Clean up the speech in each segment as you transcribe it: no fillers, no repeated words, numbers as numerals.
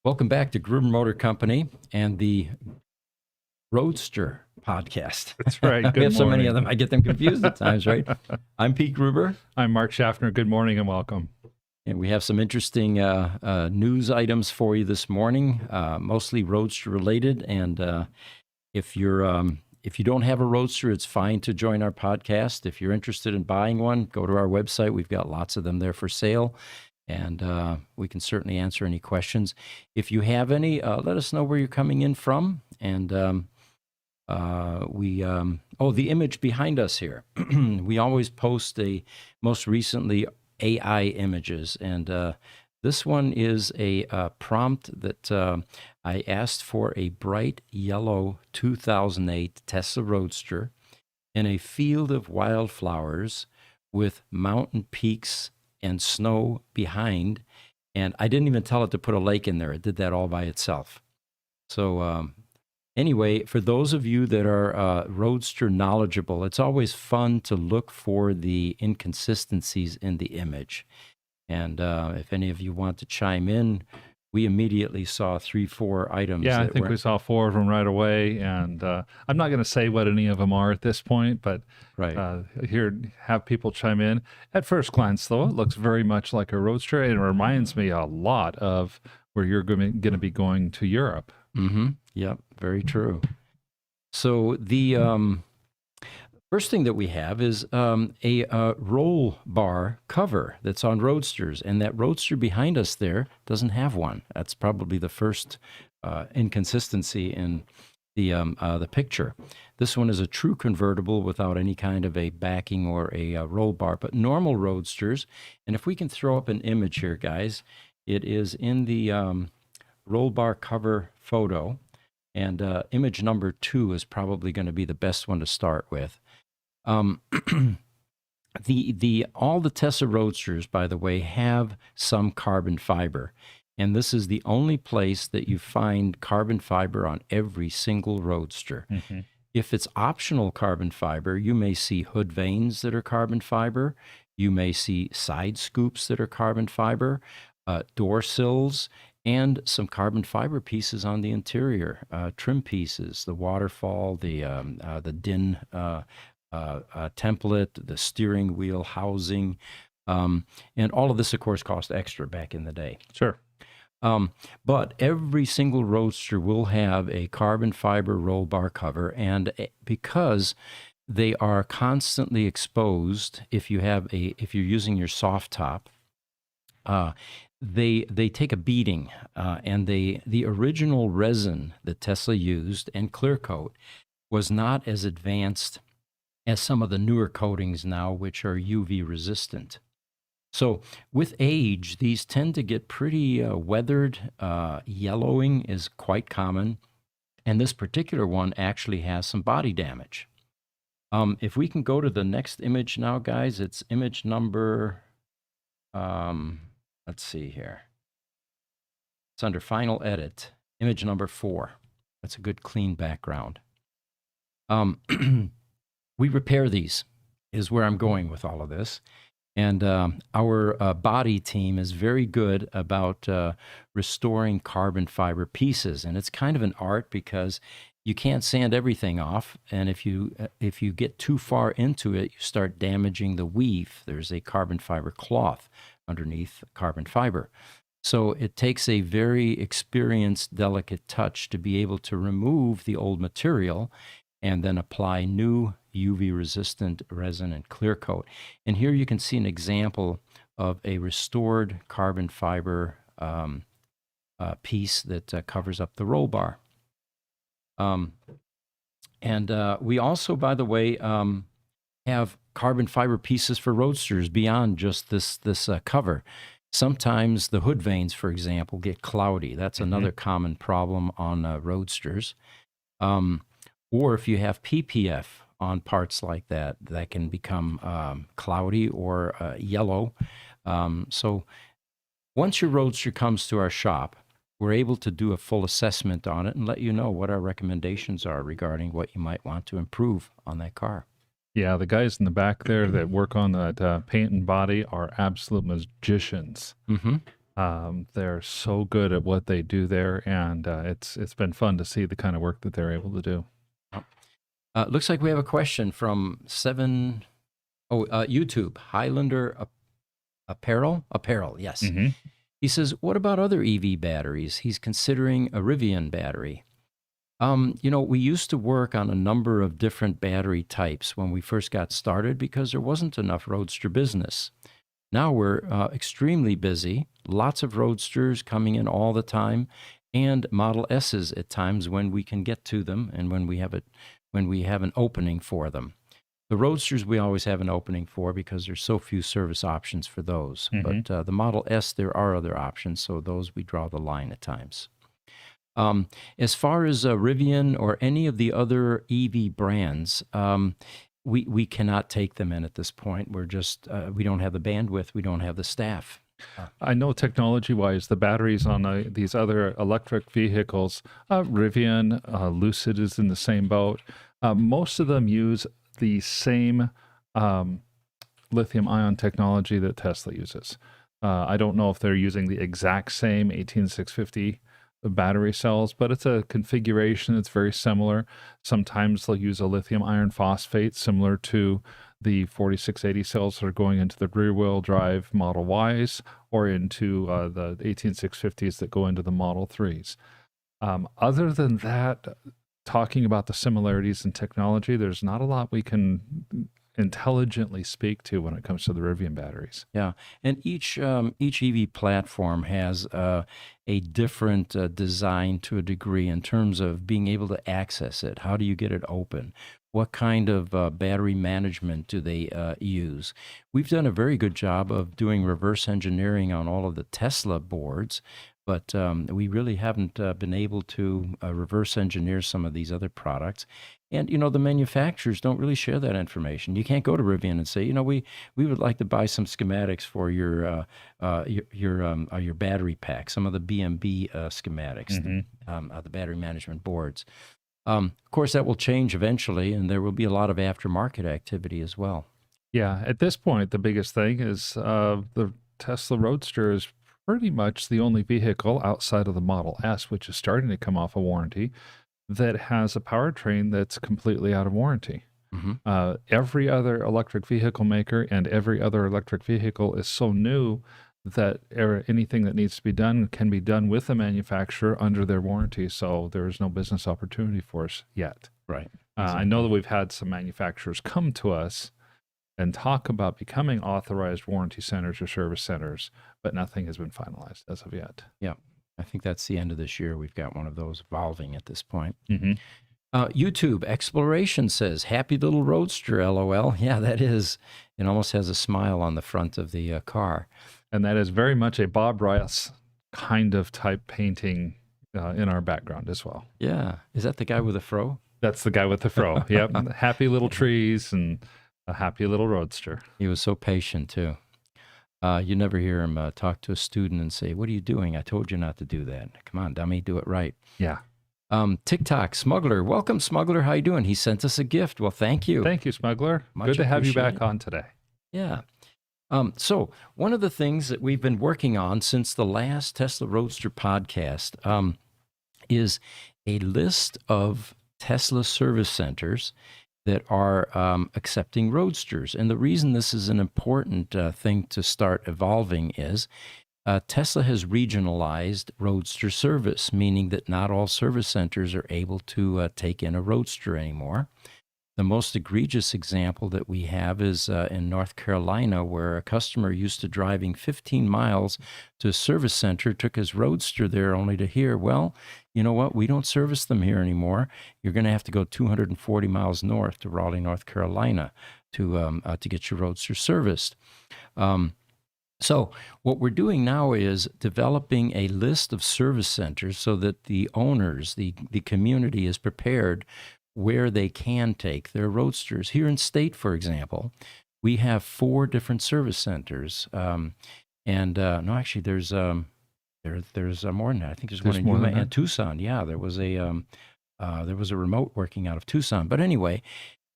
Welcome back to Gruber Motor Company and the Roadster podcast. That's right. Good We have so many morning. of them, I get them confused at times, right? I'm Pete Gruber, I'm Mark Schaffner. Good morning and welcome. and we have some interesting news items for you this morning, mostly Roadster related. And if you don't have a Roadster, it's fine to join our podcast. If you're interested in buying one, go to our website. We've got lots of them there for sale. And we can certainly answer any questions. If you have any, let us know where you're coming in from. And the image behind us here. We always post most recently AI images. And this one is a prompt that I asked for a bright yellow 2008 Tesla Roadster in a field of wildflowers with mountain peaks and snow behind, and I didn't even tell it to put a lake in there. It did that all by itself. So anyway, for those of you that are Roadster knowledgeable, it's always fun to look for the inconsistencies in the image. And if any of you want to chime in, we immediately saw 3-4 items. Yeah, I think we saw 4 of them right away. And I'm not going to say what any of them are at this point, but have people chime in. At first glance, though, it looks very much like a Roadster. It reminds me a lot of where you're going to be going to Europe. Mm-hmm. Yep, very true. So the first thing that we have is a roll bar cover that's on Roadsters, and that Roadster behind us there doesn't have one. That's probably the first inconsistency in the picture. This one is a true convertible without any kind of a backing or a roll bar, but normal Roadsters. And if we can throw up an image here, guys, it is in the roll bar cover photo, and image number 2 is probably going to be the best one to start with. All the Tesla Roadsters, by the way, have some carbon fiber, and this is the only place that you find carbon fiber on every single Roadster. Mm-hmm. If it's optional carbon fiber, you may see hood vanes that are carbon fiber. You may see side scoops that are carbon fiber, door sills, and some carbon fiber pieces on the interior, trim pieces, the waterfall, the din template, the steering wheel housing, and all of this, of course, cost extra back in the day. Sure. But every single Roadster will have a carbon fiber roll bar cover, and because they are constantly exposed, if you're using your soft top, they take a beating, and the original resin that Tesla used and clear coat was not as advanced as some of the newer coatings now, which are UV resistant. So with age, these tend to get pretty weathered. Yellowing is quite common, and this particular one actually has some body damage. If we can go to the next image now, guys, it's image number, let's see here. It's under Final Edit, image number 4. That's a good clean background. We repair these, is where I'm going with all of this. And our body team is very good about restoring carbon fiber pieces. And it's kind of an art because you can't sand everything off. And if you get too far into it, you start damaging the weave. There's a carbon fiber cloth underneath carbon fiber. So it takes a very experienced, delicate touch to be able to remove the old material and then apply new UV-resistant resin and clear coat. And here you can see an example of a restored carbon fiber piece that covers up the roll bar. We also, by the way, have carbon fiber pieces for Roadsters beyond just this cover. Sometimes the hood vanes, for example, get cloudy. That's another common problem on Roadsters. Or if you have PPF on parts like that, that can become cloudy or yellow. So once your Roadster comes to our shop, we're able to do a full assessment on it and let you know what our recommendations are regarding what you might want to improve on that car. Yeah, the guys in the back there that work on that paint and body are absolute magicians. Mm-hmm. They're so good at what they do there, and it's been fun to see the kind of work that they're able to do. Looks like we have a question from YouTube, Highlander Apparel, yes. Mm-hmm. He says, what about other EV batteries? He's considering a Rivian battery. We used to work on a number of different battery types when we first got started because there wasn't enough Roadster business. Now we're extremely busy, lots of Roadsters coming in all the time, and Model S's at times when we can get to them and when we have an opening for them. The Roadsters we always have an opening for because there's so few service options for those. Mm-hmm. But the Model S, there are other options, so those we draw the line at times. As far as Rivian or any of the other EV brands, we cannot take them in at this point. We're just, we don't have the bandwidth, we don't have the staff. I know technology-wise, the batteries on these other electric vehicles, Rivian, Lucid is in the same boat. Most of them use the same lithium-ion technology that Tesla uses. I don't know if they're using the exact same 18650 battery cells, but it's a configuration that's very similar. Sometimes they'll use a lithium iron phosphate similar to the 4680 cells that are going into the rear-wheel drive Model Ys or into the 18650s that go into the Model 3s. Other than that, talking about the similarities in technology, there's not a lot we can intelligently speak to when it comes to the Rivian batteries. Yeah, and each EV platform has a different design to a degree in terms of being able to access it. How do you get it open? What kind of battery management do they use? We've done a very good job of doing reverse engineering on all of the Tesla boards, but we really haven't been able to reverse engineer some of these other products. And, the manufacturers don't really share that information. You can't go to Rivian and say, we would like to buy some schematics for your battery pack, some of the BMB schematics, the battery management boards. Of course, that will change eventually, and there will be a lot of aftermarket activity as well. Yeah, at this point, the biggest thing is the Tesla Roadster is pretty much the only vehicle outside of the Model S, which is starting to come off a warranty, that has a powertrain that's completely out of warranty. Every other electric vehicle maker and every other electric vehicle is so new that anything that needs to be done can be done with the manufacturer under their warranty. So there is no business opportunity for us yet. Right. I know that we've had some manufacturers come to us and talk about becoming authorized warranty centers or service centers, but nothing has been finalized as of yet. Yeah. I think that's the end of this year. We've got one of those evolving at this point. YouTube Exploration says, happy little Roadster, LOL. Yeah, that is. It almost has a smile on the front of the car. And that is very much a Bob Ross kind of type painting in our background as well. Yeah. Is that the guy with the fro? That's the guy with the fro. Yep. Happy little trees and a happy little Roadster. He was so patient, too. You never hear him talk to a student and say, what are you doing? I told you not to do that. Come on, dummy, do it right. Yeah. TikTok, Smuggler. Welcome, Smuggler. How you doing? He sent us a gift. Well, thank you. Thank you, Smuggler. Much Good to have you back appreciated. on today. Yeah. So one of the things that we've been working on since the last Tesla Roadster podcast is a list of Tesla service centers that are accepting Roadsters. And the reason this is an important thing to start evolving is Tesla has regionalized Roadster service, meaning that not all service centers are able to take in a Roadster anymore. The most egregious example that we have is in North Carolina, where a customer used to driving 15 miles to a service center, took his Roadster there only to hear, well, you know what, we don't service them here anymore. You're going to have to go 240 miles north to Raleigh, North Carolina to get your Roadster serviced. So what we're doing now is developing a list of service centers so that the owners, the community is prepared where they can take their Roadsters. Here in state, for example, we have 4 different service centers. No, actually, there's more than that. I think there's one in Yuma and Tucson. Yeah, there was a remote working out of Tucson. But anyway,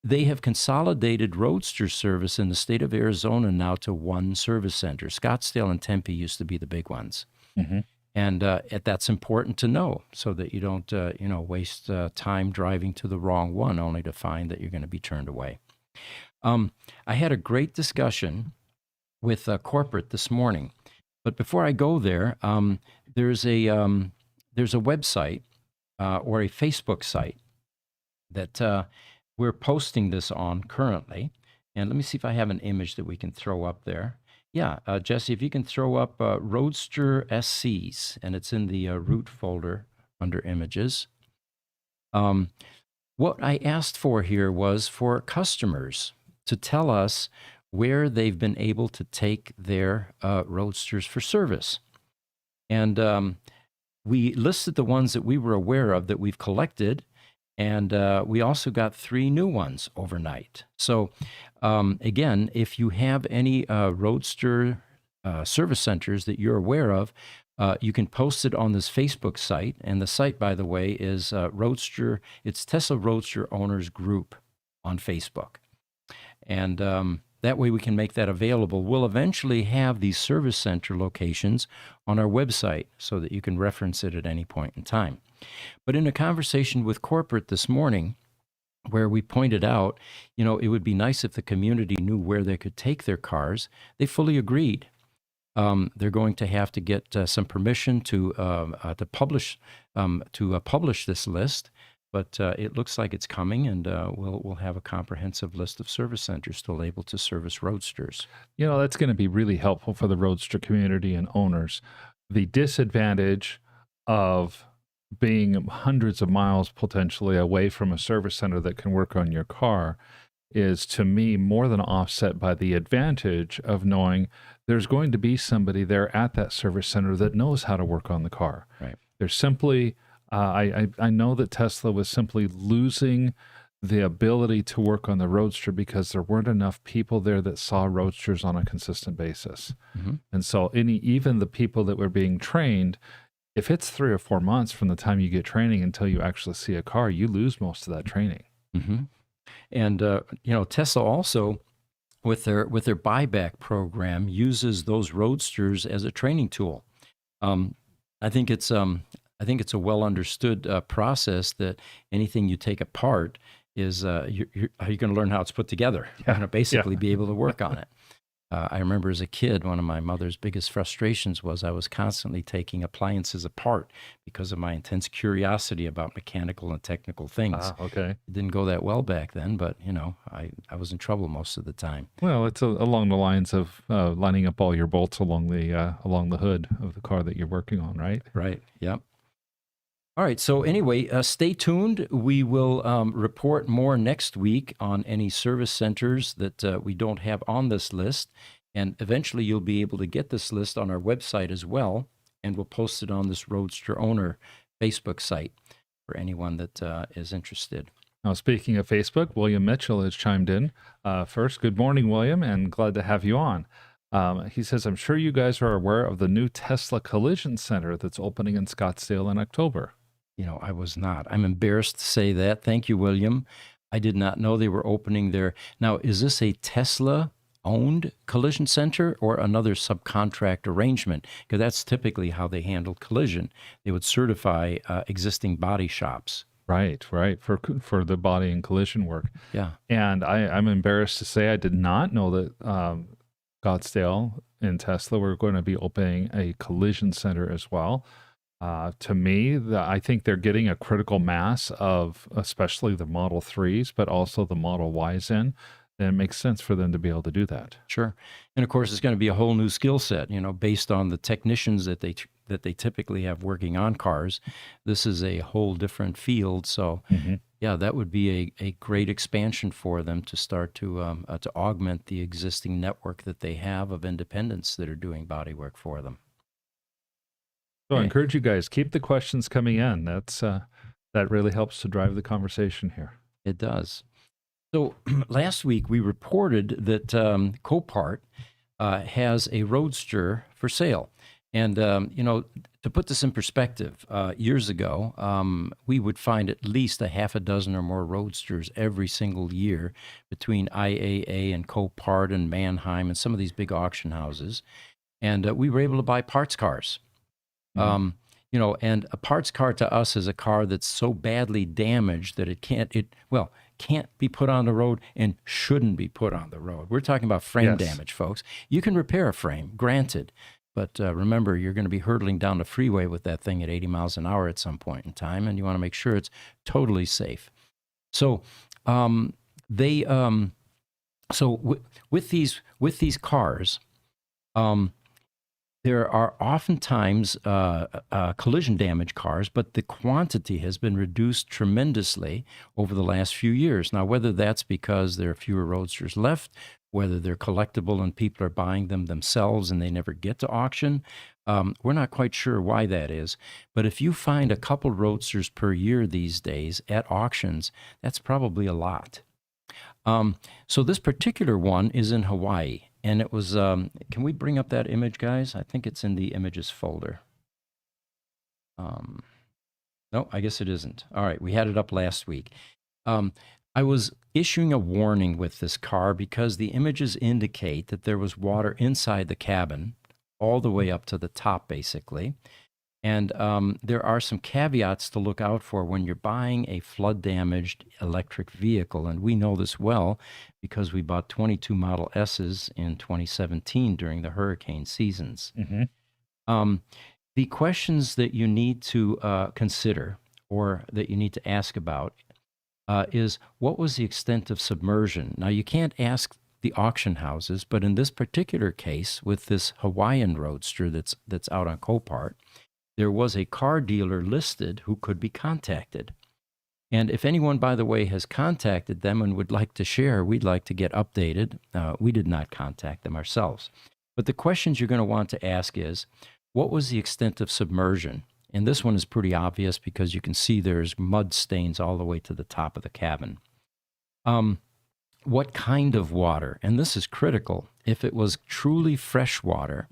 they have consolidated Roadster service in the state of Arizona now to one service center. Scottsdale and Tempe used to be the big ones. Mm-hmm. And that's important to know so that you don't, waste time driving to the wrong one only to find that you're going to be turned away. I had a great discussion with corporate this morning, but before I go there, there's a website or a Facebook site that we're posting this on currently. And let me see if I have an image that we can throw up there. Yeah, Jesse, if you can throw up Roadster SCs, and it's in the root folder under images. What I asked for here was for customers to tell us where they've been able to take their Roadsters for service. And we listed the ones that we were aware of that we've collected, and we also got 3 new ones overnight. So again, if you have any Roadster service centers that you're aware of, you can post it on this Facebook site. And the site, by the way, is Roadster. It's Tesla Roadster Owners Group on Facebook. And that way we can make that available. We'll eventually have these service center locations on our website so that you can reference it at any point in time. But in a conversation with corporate this morning, where we pointed out, it would be nice if the community knew where they could take their cars, they fully agreed. They're going to have to get some permission to publish this list, but it looks like it's coming, and we'll have a comprehensive list of service centers still able to service Roadsters. That's going to be really helpful for the Roadster community and owners. The disadvantage of being hundreds of miles potentially away from a service center that can work on your car is, to me, more than offset by the advantage of knowing there's going to be somebody there at that service center that knows how to work on the car. Right. There's simply, I know that Tesla was simply losing the ability to work on the Roadster because there weren't enough people there that saw Roadsters on a consistent basis. Mm-hmm. And so even the people that were being trained, if it's 3 or 4 months from the time you get training until you actually see a car, you lose most of that training. Mm-hmm. And Tesla also, with their buyback program, uses those Roadsters as a training tool. I think it's a well understood process that anything you take apart is you're going to learn how it's put together. You're going to basically be able to work on it. I remember as a kid, one of my mother's biggest frustrations was I was constantly taking appliances apart because of my intense curiosity about mechanical and technical things. Okay. It didn't go that well back then, but, I was in trouble most of the time. Well, it's along the lines of lining up all your bolts along the hood of the car that you're working on, right? Right, yep. All right, so anyway, stay tuned. We will report more next week on any service centers that we don't have on this list. And eventually you'll be able to get this list on our website as well. And we'll post it on this Roadster Owner Facebook site for anyone that is interested. Now, speaking of Facebook, William Mitchell has chimed in. First, good morning, William, and glad to have you on. He says, I'm sure you guys are aware of the new Tesla Collision Center that's opening in Scottsdale in October. I was not. I'm embarrassed to say that. Thank you, William. I did not know they were opening there. Now, is this a Tesla-owned collision center or another subcontract arrangement? Because that's typically how they handled collision. They would certify existing body shops. Right, for the body and collision work. Yeah. And I'm embarrassed to say I did not know that Scottsdale and Tesla were going to be opening a collision center as well. To me, I think they're getting a critical mass of especially the Model 3s, but also the Model Ys in. And it makes sense for them to be able to do that. Sure. And of course, it's going to be a whole new skill set, based on the technicians that they typically have working on cars. This is a whole different field. So, yeah, that would be a great expansion for them to start to augment the existing network that they have of independents that are doing body work for them. So I encourage you guys, keep the questions coming in. That really helps to drive the conversation here. It does. So last week we reported that Copart has a Roadster for sale. And, To put this in perspective, years ago, we would find at least a half a dozen or more Roadsters every single year between IAA and Copart and Mannheim and some of these big auction houses. And we were able to buy parts cars. Mhm. And a parts car to us is a car that's so badly damaged that can't be put on the road and shouldn't be put on the road. We're talking about frame Yes. damage, folks. You can repair a frame, granted, but remember, you're going to be hurtling down the freeway with that thing at 80 miles an hour at some point in time, and you want to make sure it's totally safe. So, they, so with these cars, um, there are oftentimes collision damage cars, but the quantity has been reduced tremendously over the last few years. Now, whether that's because there are fewer Roadsters left, whether they're collectible and people are buying them themselves and they never get to auction, we're not quite sure why that is. But if you find a couple Roadsters per year these days at auctions, that's probably a lot. So this particular one is in Hawaii, and it was, can we bring up that image, guys? I think it's in the images folder. No, I guess it isn't. All right, we had it up last week. I was issuing a warning with this car because the images indicate that there was water inside the cabin, all the way up to the top, basically. And there are some caveats to look out for when you're buying a flood-damaged electric vehicle. And we know this well because we bought 22 Model S's in 2017 during the hurricane seasons. Mm-hmm. The questions that you need to consider or that you need to ask about is what was the extent of submersion? Now, you can't ask the auction houses, but in this particular case, with this Hawaiian Roadster that's out on Copart, there was a car dealer listed who could be contacted. And if anyone, by the way, has contacted them and would like to share, we'd like to get updated. We did not contact them ourselves. But the questions you're going to want to ask is, what was the extent of submersion? And this one is pretty obvious because you can see there's mud stains all the way to the top of the cabin. What kind of water? And this is critical. If it was truly fresh water,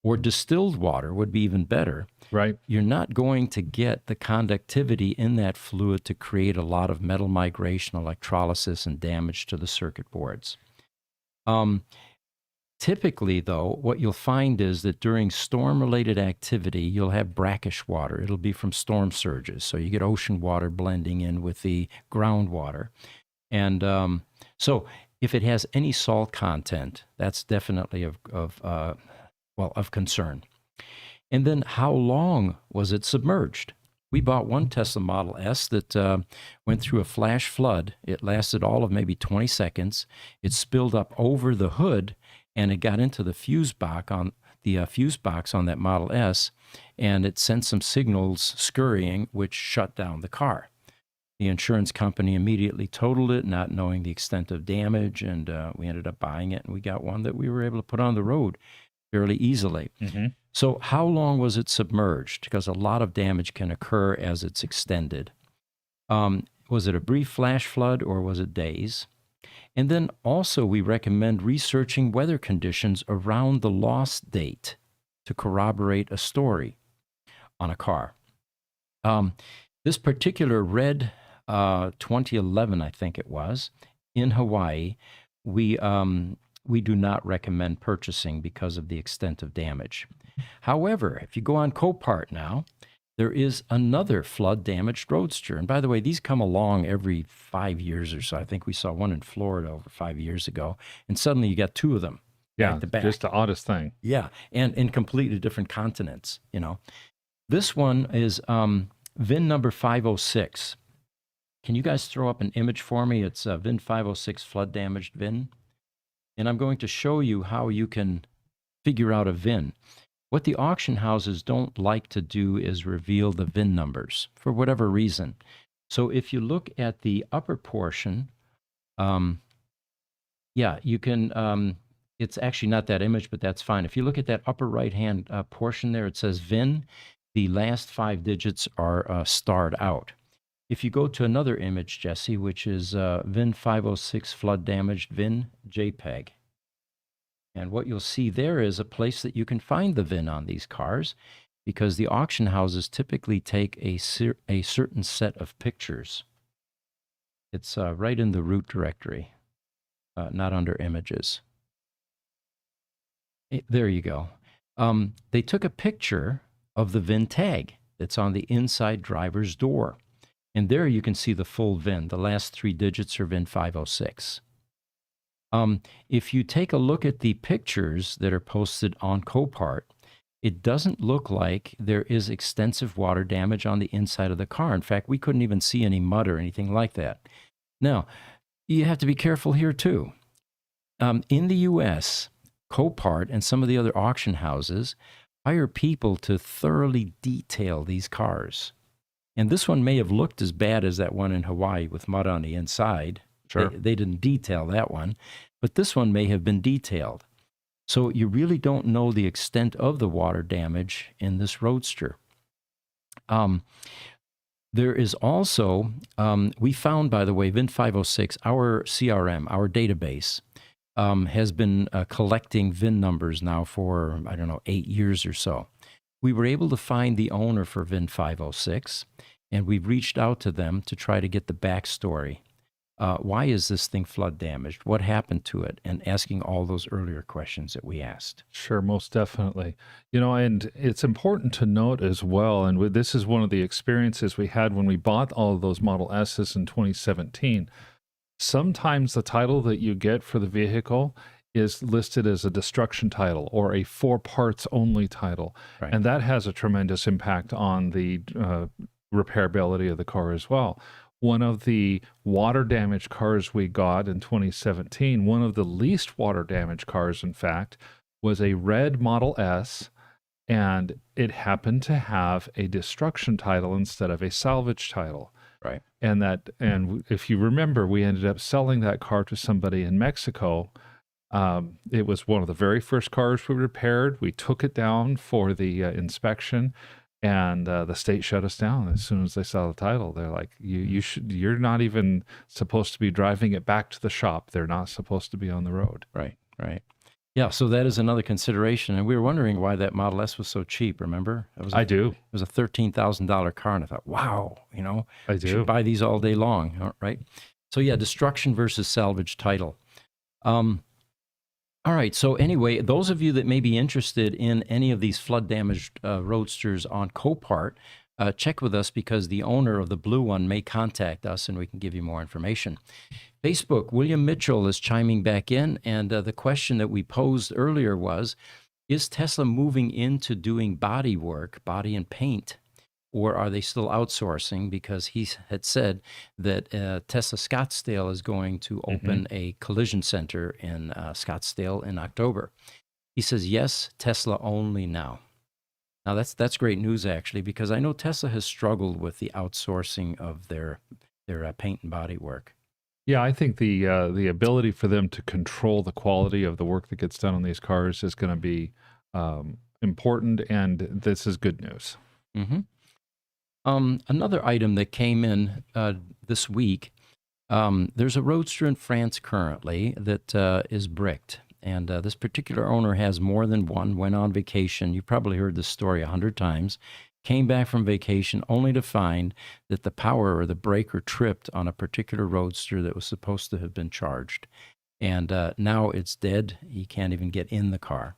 or distilled water would be even better. Right. You're not going to get the conductivity in that fluid to create a lot of metal migration, electrolysis, and damage to the circuit boards. Typically, though, what you'll find is that during storm-related activity, you'll have brackish water. It'll be from storm surges. So you get ocean water blending in with the groundwater. And so if it has any salt content, that's definitely of concern. And then how long was it submerged? We bought one Tesla Model S that went through a flash flood. It lasted all of maybe 20 seconds. It spilled up over the hood, and it got into the fuse box on that Model S, and it sent some signals scurrying, which shut down the car. The insurance company immediately totaled it, not knowing the extent of damage, and we ended up buying it, and we got one that we were able to put on the road fairly easily. Mm-hmm. So how long was it submerged? Because a lot of damage can occur as it's extended. Was it a brief flash flood or was it days? And then also we recommend researching weather conditions around the loss date to corroborate a story on a car. This particular red 2011, I think it was, in Hawaii, we do not recommend purchasing because of the extent of damage. However, if you go on Copart now, there is another flood-damaged Roadster. And by the way, these come along every 5 years or so. I think we saw one in Florida over 5 years ago, and suddenly you got two of them. Yeah, back to back. Just the oddest thing. Yeah, and in completely different continents, This one is VIN number 506. Can you guys throw up an image for me? It's VIN 506 flood-damaged VIN. And I'm going to show you how you can figure out a VIN. What the auction houses don't like to do is reveal the VIN numbers for whatever reason. So if you look at the upper portion, you can, it's actually not that image, but that's fine. If you look at that upper right-hand portion there, it says VIN. The last 5 digits are starred out. If you go to another image, Jesse, which is VIN 506 flood damaged VIN JPEG. And what you'll see there is a place that you can find the VIN on these cars. because the auction houses typically take a certain set of pictures. It's right in the root directory, not under images. There you go. They took a picture of the VIN tag that's on the inside driver's door. And there you can see the full VIN. The last 3 digits are VIN 506. If you take a look at the pictures that are posted on Copart, it doesn't look like there is extensive water damage on the inside of the car. In fact, we couldn't even see any mud or anything like that. Now, you have to be careful here too. In the U.S., Copart and some of the other auction houses hire people to thoroughly detail these cars. And this one may have looked as bad as that one in Hawaii with mud on the inside. Sure. They didn't detail that one, but this one may have been detailed. So you really don't know the extent of the water damage in this Roadster. There is also, we found, by the way, VIN 506, our CRM, our database, has been collecting VIN numbers now for, 8 years or so. We were able to find the owner for VIN 506, and we've reached out to them to try to get the backstory. Why is this thing flood damaged? What happened to it? And asking all those earlier questions that we asked. Sure, most definitely. And it's important to note as well, and this is one of the experiences we had when we bought all of those Model S's in 2017. Sometimes the title that you get for the vehicle is listed as a destruction title or a 4 parts only title. Right. And that has a tremendous impact on the repairability of the car as well. One of the water damaged cars we got in 2017, one of the least water damaged cars, in fact, was a red Model S, and it happened to have a destruction title instead of a salvage title. Right. And if you remember, we ended up selling that car to somebody in Mexico. It was one of the very first cars we repaired. We took it down for the inspection, and the state shut us down as soon as they saw the title. They're like, you're not even supposed to be driving it back to the shop. They're not supposed to be on the road. Right. Yeah, so that is another consideration. And we were wondering why that Model S was so cheap, remember? I do. It was a $13,000 car, and I thought, wow, I do. should buy these all day long, right? So yeah, destruction versus salvage title. All right, so anyway, those of you that may be interested in any of these flood-damaged Roadsters on Copart, check with us because the owner of the blue one may contact us and we can give you more information. Facebook, William Mitchell is chiming back in, and the question that we posed earlier was, is Tesla moving into doing body work, body and paint, or are they still outsourcing? Because he had said that Tesla Scottsdale is going to open a collision center in Scottsdale in October. He says, yes, Tesla only now. Now, that's great news, actually, because I know Tesla has struggled with the outsourcing of their paint and body work. Yeah, I think the ability for them to control the quality of the work that gets done on these cars is going to be important, and this is good news. Mm-hmm. Another item that came in this week, there's a Roadster in France currently that is bricked. And this particular owner has more than one, went on vacation. You probably heard this story 100 times. Came back from vacation only to find that the power or the breaker tripped on a particular Roadster that was supposed to have been charged. And now it's dead. He can't even get in the car.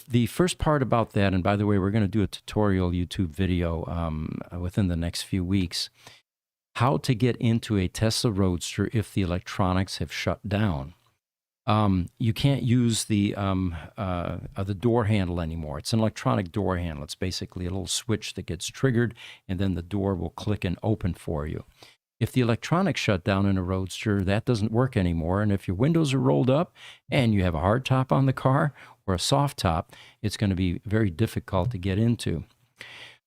The first part about that, and by the way, we're going to do a tutorial YouTube video within the next few weeks, how to get into a Tesla Roadster if the electronics have shut down. You can't use the door handle anymore. It's an electronic door handle. It's basically a little switch that gets triggered, and then the door will click and open for you. If the electronics shut down in a Roadster, that doesn't work anymore. And if your windows are rolled up and you have a hard top on the car or a soft top, it's going to be very difficult to get into.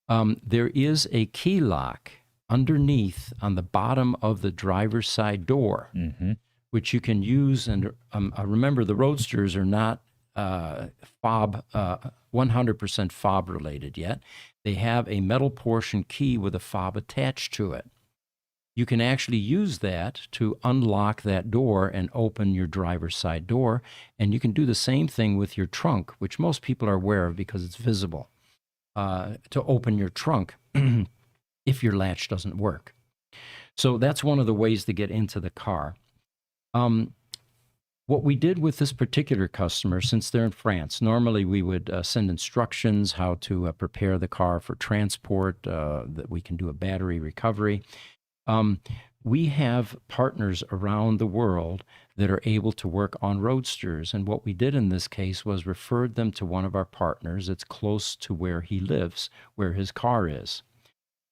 There is a key lock underneath on the bottom of the driver's side door, which you can use. And remember, the Roadsters are not 100% fob related yet. They have a metal portion key with a fob attached to it. You can actually use that to unlock that door and open your driver's side door. And you can do the same thing with your trunk, which most people are aware of because it's visible. to open your trunk if your latch doesn't work. So that's one of the ways to get into the car. What we did with this particular customer, since they're in France, normally we would send instructions how to prepare the car for transport, that we can do a battery recovery. We have partners around the world that are able to work on Roadsters. And what we did in this case was referred them to one of our partners that's close to where he lives, where his car is.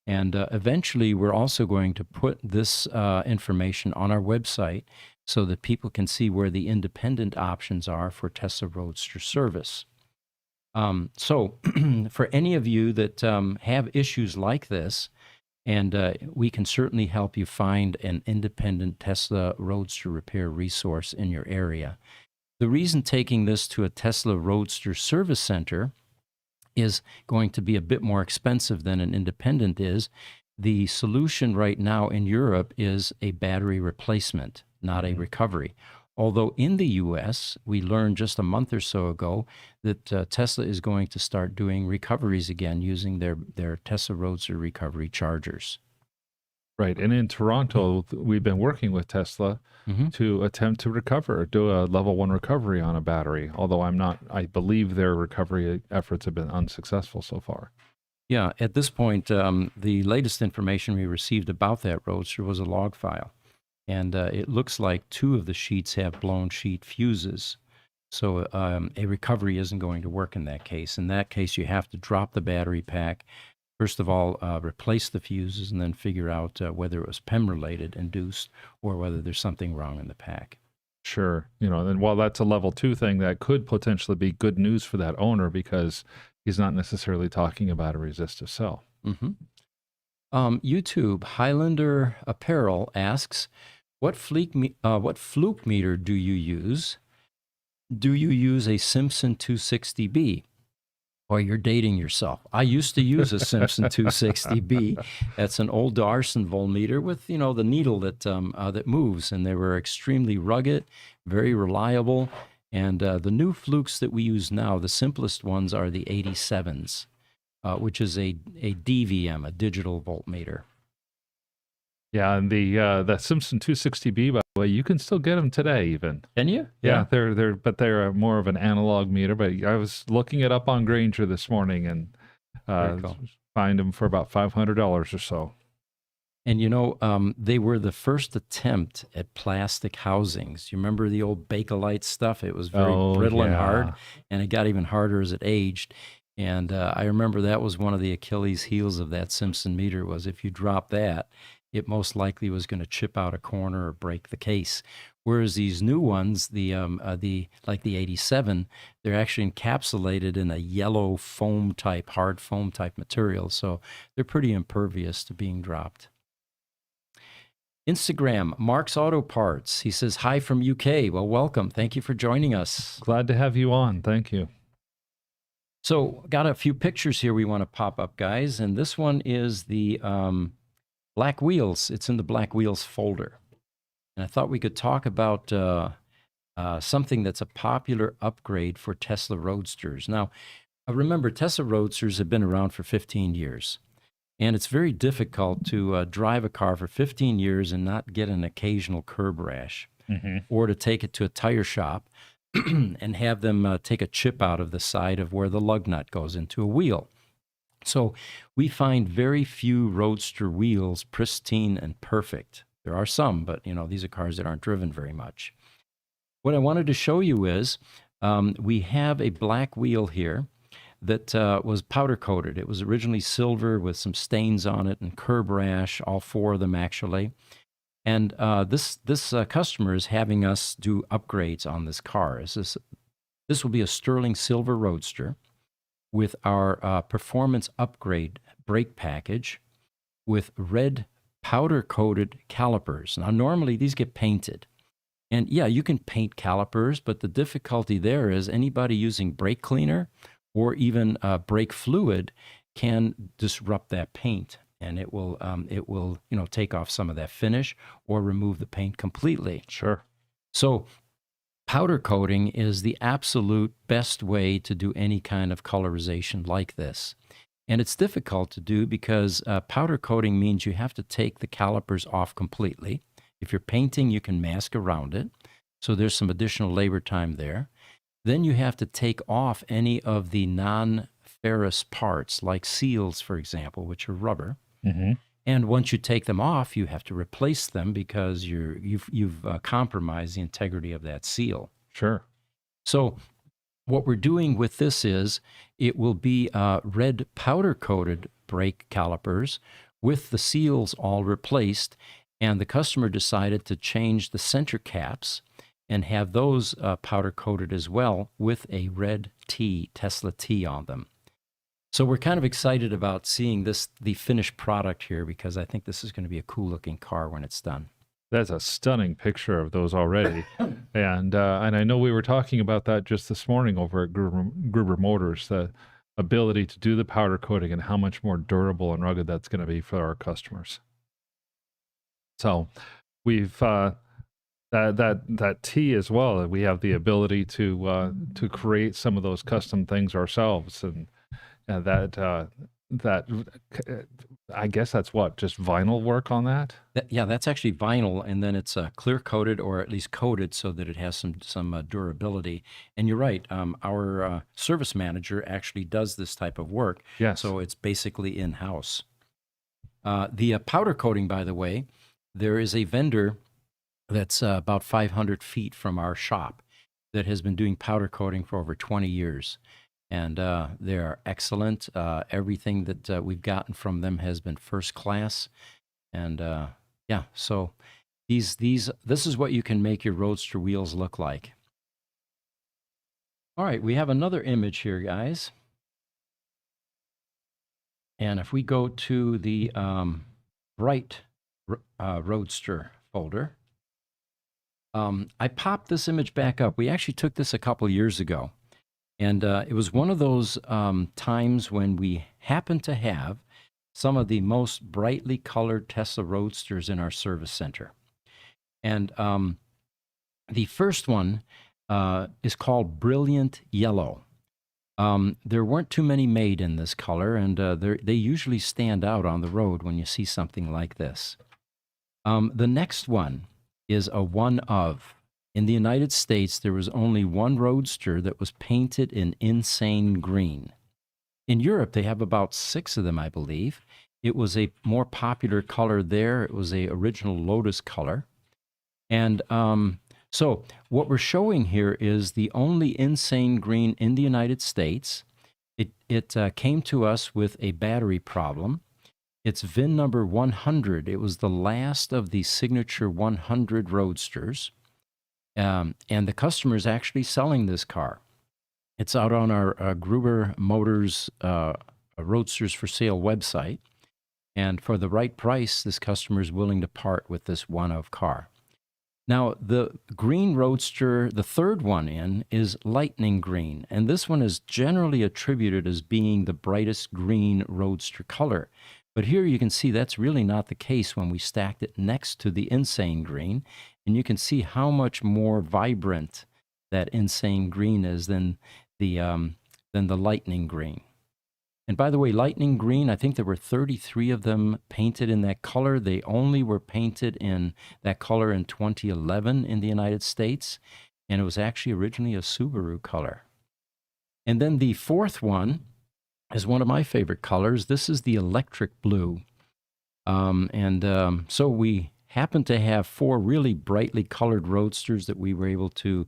And eventually, we're also going to put this information on our website so that people can see where the independent options are for Tesla Roadster service. So for any of you that have issues like this, and we can certainly help you find an independent Tesla Roadster repair resource in your area. The reason taking this to a Tesla Roadster service center is going to be a bit more expensive than an independent is. The solution right now in Europe is a battery replacement, not a recovery. Although in the U.S., we learned just a month or so ago that Tesla is going to start doing recoveries again using their Tesla Roadster recovery chargers. Right. And in Toronto, we've been working with Tesla to attempt to do a level 1 recovery on a battery. Although I believe their recovery efforts have been unsuccessful so far. Yeah. At this point, the latest information we received about that Roadster was a log file. And it looks like 2 of the sheets have blown sheet fuses. So a recovery isn't going to work in that case. In that case, you have to drop the battery pack. First of all, replace the fuses and then figure out whether it was PEM-related induced or whether there's something wrong in the pack. Sure. And while that's a level 2 thing, that could potentially be good news for that owner because he's not necessarily talking about a resistive cell. YouTube, Highlander Apparel asks, what fluke meter do you use? Do you use a Simpson 260B? Or you're dating yourself. I used to use a Simpson 260B. That's an old Darson voltmeter with, the needle that moves, and they were extremely rugged, very reliable. And the new flukes that we use now, the simplest ones are the 87s. Which is a DVM, a digital voltmeter. Yeah, and the Simpson 260B, by the way, you can still get them today even. Can you? Yeah, they're more of an analog meter, but I was looking it up on Grainger this morning and cool. Find them for about $500 or so. And they were the first attempt at plastic housings. You remember the old Bakelite stuff? It was very brittle and hard, and it got even harder as it aged. And I remember that was one of the Achilles heels of that Simpson meter was if you drop that, it most likely was going to chip out a corner or break the case. Whereas these new ones, like the 87, they're actually encapsulated in a yellow foam type, hard foam type material. So they're pretty impervious to being dropped. Instagram, Mark's Auto Parts. He says, hi from UK. Well, welcome. Thank you for joining us. Glad to have you on. Thank you. So got a few pictures here we want to pop up, guys. And this one is the black wheels. It's in the black wheels folder. And I thought we could talk about something that's a popular upgrade for Tesla Roadsters. Now, remember, Tesla Roadsters have been around for 15 years. And it's very difficult to drive a car for 15 years and not get an occasional curb rash, or to take it to a tire shop and have them take a chip out of the side of where the lug nut goes into a wheel. So we find very few Roadster wheels pristine and perfect. There are some, but these are cars that aren't driven very much. What I wanted to show you is we have a black wheel here that was powder coated. It was originally silver with some stains on it and curb rash, all 4 of them actually. And this customer is having us do upgrades on this car. This will be a sterling silver Roadster with our performance upgrade brake package with red powder-coated calipers. Now, normally these get painted. And yeah, you can paint calipers, but the difficulty there is anybody using brake cleaner or even brake fluid can disrupt that paint. And it will take off some of that finish or remove the paint completely. Sure. So powder coating is the absolute best way to do any kind of colorization like this. And it's difficult to do because powder coating means you have to take the calipers off completely. If you're painting, you can mask around it. So there's some additional labor time there. Then you have to take off any of the non-ferrous parts, like seals, for example, which are rubber. Mm-hmm. And once you take them off, you have to replace them because you've compromised the integrity of that seal. Sure. So what we're doing with this is it will be red powder-coated brake calipers with the seals all replaced, and the customer decided to change the center caps and have those powder-coated as well with a red T, Tesla T on them. So we're kind of excited about seeing the finished product here, because I think this is going to be a cool-looking car when it's done. That's a stunning picture of those already. And I know we were talking about that just this morning over at Gruber Motors, the ability to do the powder coating and how much more durable and rugged that's going to be for our customers. So we've that T as well. We have the ability to create some of those custom things ourselves, and that I guess that's what, just vinyl work on that? Yeah, that's actually vinyl, and then it's clear coated, or at least coated so that it has some durability. And you're right, our service manager actually does this type of work. Yes. So it's basically in-house. The powder coating, by the way, there is a vendor that's about 500 feet from our shop that has been doing powder coating for over 20 years. And they are excellent. Everything that we've gotten from them has been first class. And yeah, so this is what you can make your Roadster wheels look like. All right, we have another image here, guys. And if we go to the bright Roadster folder, I popped this image back up. We actually took this a couple years ago. And it was one of those times when we happened to have some of the most brightly colored Tesla Roadsters in our service center. And the first one is called Brilliant Yellow. There weren't too many made in this color, and they usually stand out on the road when you see something like this. The next one is a one of. In the United States, there was only one Roadster that was painted in insane green. In Europe, they have about 6 of them, I believe. It was a more popular color there. It was a original Lotus color. And so what we're showing here is the only insane green in the United States. It came to us with a battery problem. It's VIN number 100. It was the last of the signature 100 Roadsters. And the customer is actually selling this car. It's out on our Gruber Motors Roadsters for Sale website. And for the right price, this customer is willing to part with this one-of car. Now, the green Roadster, the third one in, is lightning green. And this one is generally attributed as being the brightest green Roadster color. But here you can see that's really not the case when we stacked it next to the insane green. And you can see how much more vibrant that insane green is than the lightning green. And by the way, lightning green, I think there were 33 of them painted in that color. They only were painted in that color in 2011 in the United States. And it was actually originally a Subaru color. And then the fourth one is one of my favorite colors. This is the electric blue. So we happen to have 4 really brightly colored Roadsters that we were able to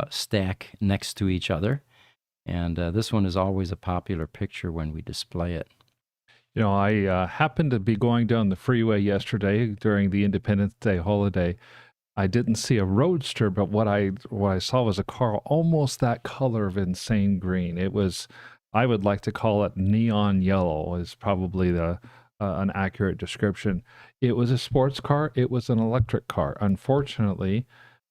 stack next to each other. And this one is always a popular picture when we display it. You know, I happened to be going down the freeway yesterday during the Independence Day holiday. I didn't see a Roadster, but what I saw was a car almost that color of insane green. It was, I would like to call it neon yellow, is probably an accurate description. It was a sports car. It was an electric car. Unfortunately,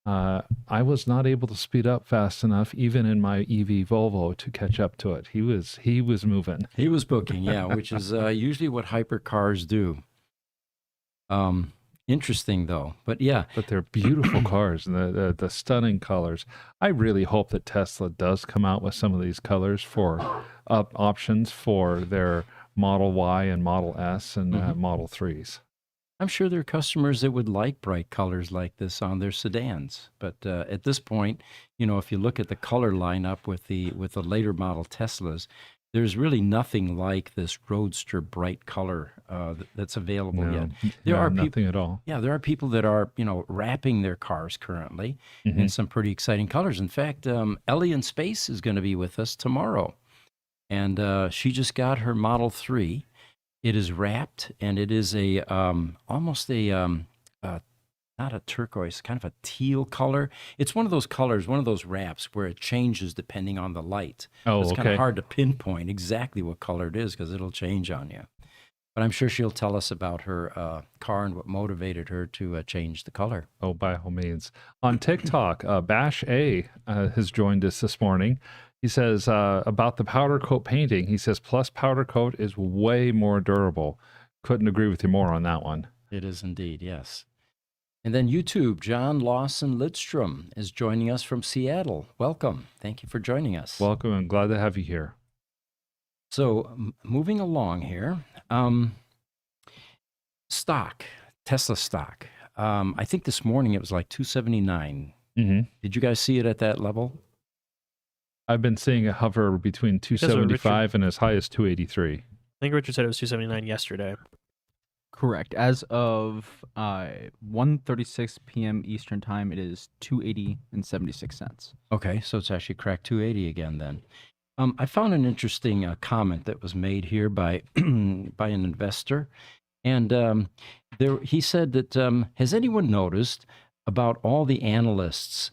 I was not able to speed up fast enough, even in my EV Volvo, to catch up to it. He was moving. He was booking, yeah, which is usually what hypercars do. Interesting, though. But yeah, But they're beautiful cars and the stunning colors. I really hope that Tesla does come out with some of these colors for options for their Model Y and Model S and Model 3s. I'm sure there are customers that would like bright colors like this on their sedans. But at this point, if you look at the color lineup with the later model Teslas, there's really nothing like this Roadster bright color that's available yet. There are nothing at all. Yeah, there are people that are, wrapping their cars currently in some pretty exciting colors. In fact, Ellie in Space is going to be with us tomorrow. And she just got her Model 3. It is wrapped, and it is a almost not a turquoise, kind of a teal color. It's one of those colors, one of those wraps where it changes depending on the light. Oh, it's okay. kind of hard to pinpoint exactly what color it is because it'll change on you. But I'm sure she'll tell us about her car and what motivated her to change the color. Oh, by all means. On TikTok, Bash A has joined us this morning. He says about the powder coat painting, he says, plus powder coat is way more durable. Couldn't agree with you more on that one. It is indeed, yes. And then YouTube, John Lawson Lidstrom is joining us from Seattle. Welcome. Thank you for joining us. Welcome, and glad to have you here. So moving along here, stock, Tesla stock. I think this morning it was like 279. Did you guys see it at that level? I've been seeing it hover between 275 and as high as 283. I think Richard said it was 279 yesterday. Correct. As of 1:36 p.m. Eastern Time, it is 280.76 cents. Okay, so it's actually cracked 280 again then. I found an interesting comment that was made here by by an investor, and he said that has anyone noticed about all the analysts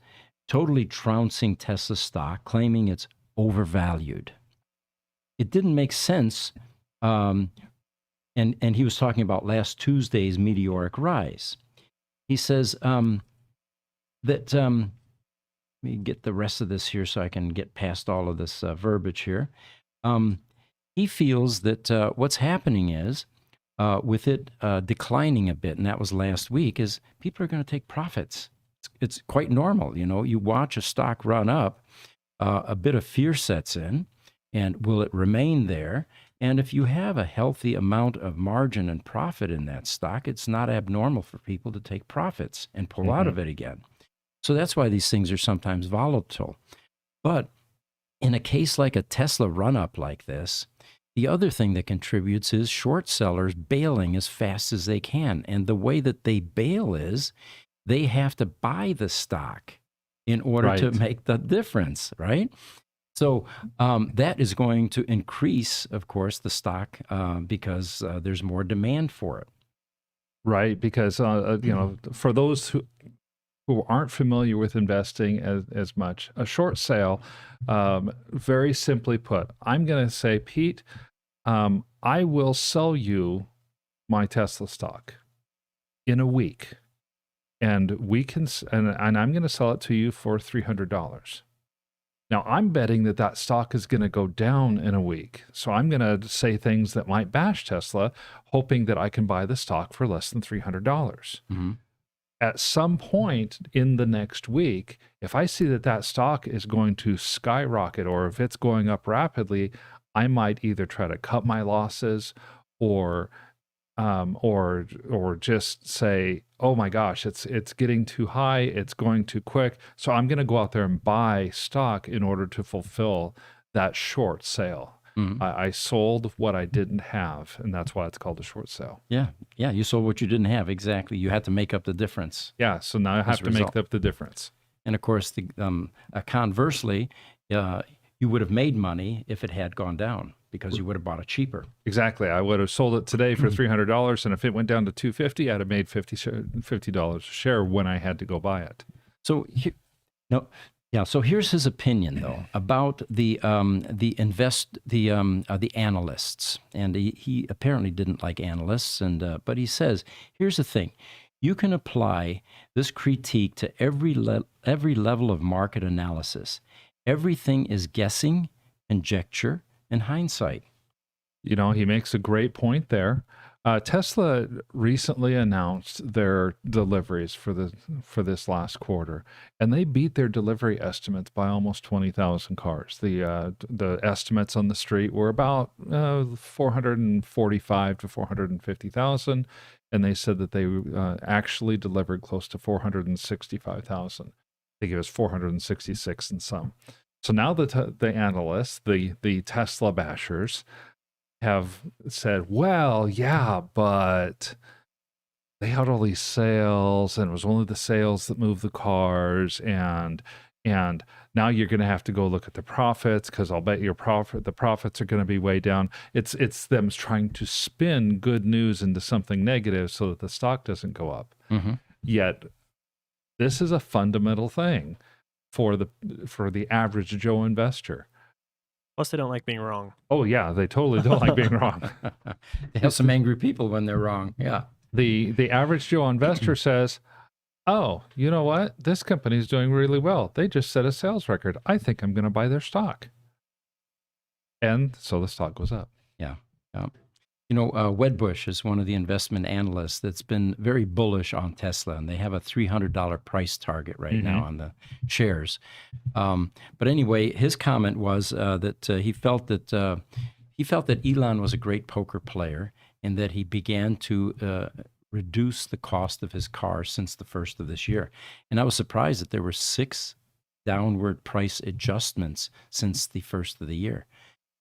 totally trouncing Tesla stock, claiming it's overvalued? It didn't make sense. And he was talking about last Tuesday's meteoric rise. He says that, let me get the rest of this here so I can get past all of this verbiage here. He feels that what's happening is, with it declining a bit, and that was last week, is people are going to take profits. It's quite normal. You watch a stock run up, a bit of fear sets in, and will it remain there? And if you have a healthy amount of margin and profit in that stock, it's not abnormal for people to take profits and pull out of it again. So that's why these things are sometimes volatile. But in a case like a Tesla run-up like this, the other thing that contributes is short sellers bailing as fast as they can. And the way that they bail is they have to buy the stock in order to make the difference, right? So that is going to increase, of course, the stock because there's more demand for it. Right, because for those who aren't familiar with investing as much, a short sale, very simply put, I'm going to say, Pete, I will sell you my Tesla stock in a week, and and I'm going to sell it to you for $300. Now, I'm betting that stock is going to go down in a week. So I'm going to say things that might bash Tesla, hoping that I can buy the stock for less than $300. At some point in the next week, if I see that stock is going to skyrocket, or if it's going up rapidly, I might either try to cut my losses or just say, oh my gosh, it's getting too high, it's going too quick. So I'm going to go out there and buy stock in order to fulfill that short sale. I sold what I didn't have, and that's why it's called a short sale. Yeah, you sold what you didn't have, exactly. You had to make up the difference. Yeah, so now I have to make up the difference. And of course, conversely, you would have made money if it had gone down, because you would have bought it cheaper. Exactly. I would have sold it today for $300, and if it went down to $250, I'd have made $50 a share when I had to go buy it. So, so here's his opinion though about the analysts, and he apparently didn't like analysts, but he says, here's the thing: you can apply this critique to every level of market analysis. Everything is guessing, conjecture, and hindsight. He makes a great point there. Tesla recently announced their deliveries for this last quarter, and they beat their delivery estimates by almost 20,000 cars. The estimates on the street were about 445 to 450,000, and they said that they actually delivered close to 465,000. I think it was 466 and some. So now the analysts, the Tesla bashers, have said, well, yeah, but they had all these sales, and it was only the sales that moved the cars, and now you're going to have to go look at the profits, because I'll bet the profits are going to be way down. It's them trying to spin good news into something negative so that the stock doesn't go up. Mm-hmm. Yet this is a fundamental thing for the average Joe investor. Plus, they don't like being wrong. Oh yeah, they totally don't like being wrong. They have some angry people when they're wrong. Yeah. The average Joe investor says, oh, you know what? This company's doing really well. They just set a sales record. I think I'm going to buy their stock. And so the stock goes up. Yeah. Yeah. You know, Wedbush is one of the investment analysts that's been very bullish on Tesla, and they have a $300 price target right now on the shares. But anyway, his comment was that he felt that Elon was a great poker player, and that he began to reduce the cost of his car since the first of this year. And I was surprised that there were 6 downward price adjustments since the first of the year.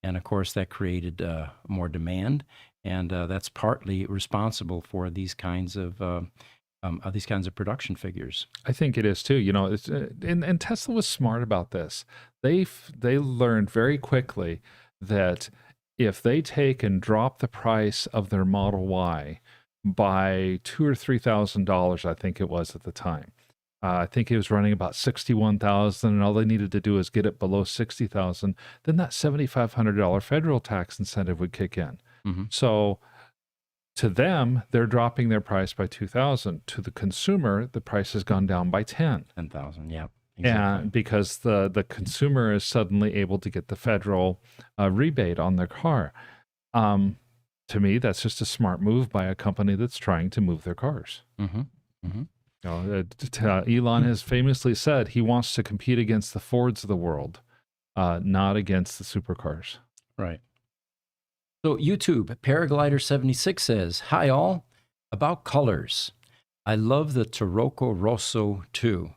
And of course, that created more demand, and that's partly responsible for these kinds of production figures. I think it is too. You know, and Tesla was smart about this. They learned very quickly that if they take and drop the price of their Model Y by $2,000 or $3,000, I think it was at the time. I think it was running about 61,000, and all they needed to do is get it below 60,000. Then that $7,500 federal tax incentive would kick in. Mm-hmm. So to them, they're dropping their price by 2,000. To the consumer, the price has gone down by 10,000. Yeah, exactly. And because the consumer is suddenly able to get the federal rebate on their car. To me, that's just a smart move by a company that's trying to move their cars. Mm-hmm. Mm-hmm. Elon has famously said he wants to compete against the Fords of the world, not against the supercars. Right. So YouTube, Paraglider76 says, hi all, about colors. I love the Tarocco Rosso too.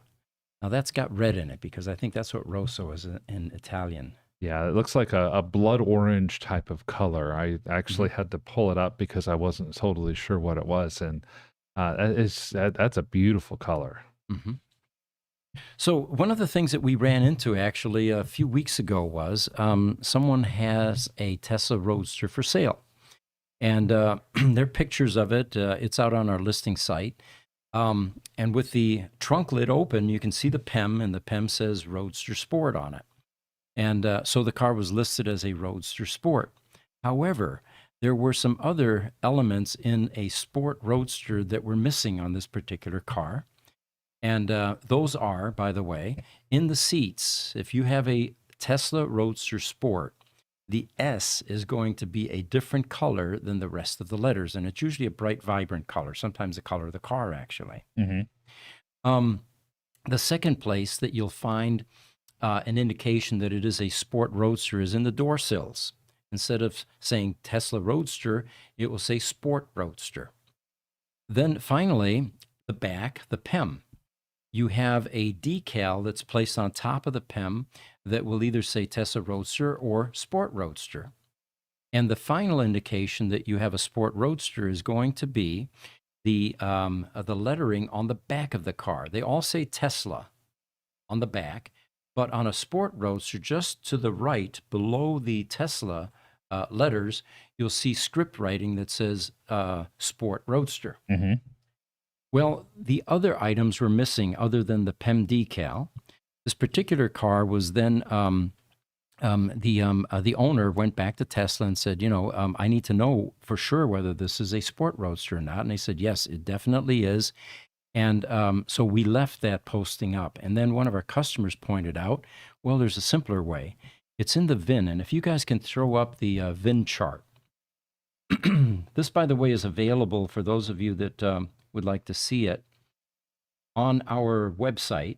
Now that's got red in it because I think that's what Rosso is in Italian. Yeah, it looks like a blood orange type of color. I actually had to pull it up because I wasn't totally sure what it was. And that's a beautiful color. Mm-hmm. So one of the things that we ran into actually a few weeks ago was someone has a Tesla Roadster for sale. And there are pictures of it. It's out on our listing site. And with the trunk lid open, you can see the PEM, and the PEM says Roadster Sport on it. And so the car was listed as a Roadster Sport. However, there were some other elements in a Sport Roadster that were missing on this particular car. And those are, by the way, in the seats. If you have a Tesla Roadster Sport, the S is going to be a different color than the rest of the letters. And it's usually a bright, vibrant color, sometimes the color of the car, actually. Mm-hmm. The second place that you'll find an indication that it is a Sport Roadster is in the door sills. Instead of saying Tesla Roadster, it will say Sport Roadster. Then finally, the back, the PEM. You have a decal that's placed on top of the PEM that will either say Tesla Roadster or Sport Roadster. And the final indication that you have a Sport Roadster is going to be the lettering on the back of the car. They all say Tesla on the back, but on a Sport Roadster, just to the right, below the Tesla letters, you'll see script writing that says Sport Roadster. Mm-hmm. Well, the other items were missing other than the PEM decal. This particular car was then, the owner went back to Tesla and said, I need to know for sure whether this is a Sport Roadster or not. And they said, yes, it definitely is. And so we left that posting up. And then one of our customers pointed out, well, there's a simpler way. It's in the VIN. And if you guys can throw up the VIN chart. This, by the way, is available for those of you that would like to see it on our website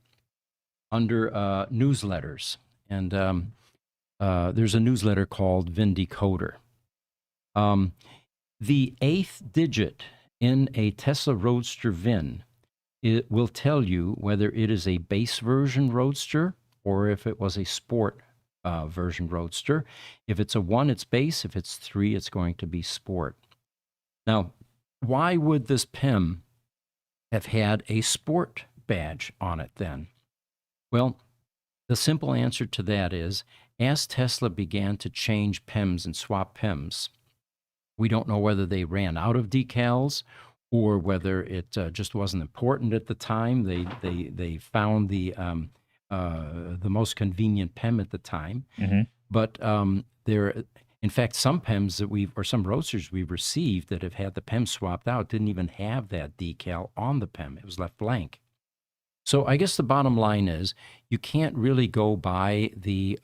under newsletters. And there's a newsletter called VIN Decoder. The 8th digit in a Tesla Roadster VIN, it will tell you whether it is a base version Roadster or if it was a sport version Roadster. If it's a 1, it's base. If it's 3, it's going to be sport. Now, why would this PEM have had a sport badge on it then? Well, the simple answer to that is, as Tesla began to change PEMs and swap PEMs, we don't know whether they ran out of decals or whether it just wasn't important at the time. They found the most convenient PEM at the time. Mm-hmm. But in fact, some PEMs that some Roadsters we've received that have had the PEM swapped out didn't even have that decal on the PEM. It was left blank. So I guess the bottom line is you can't really go by the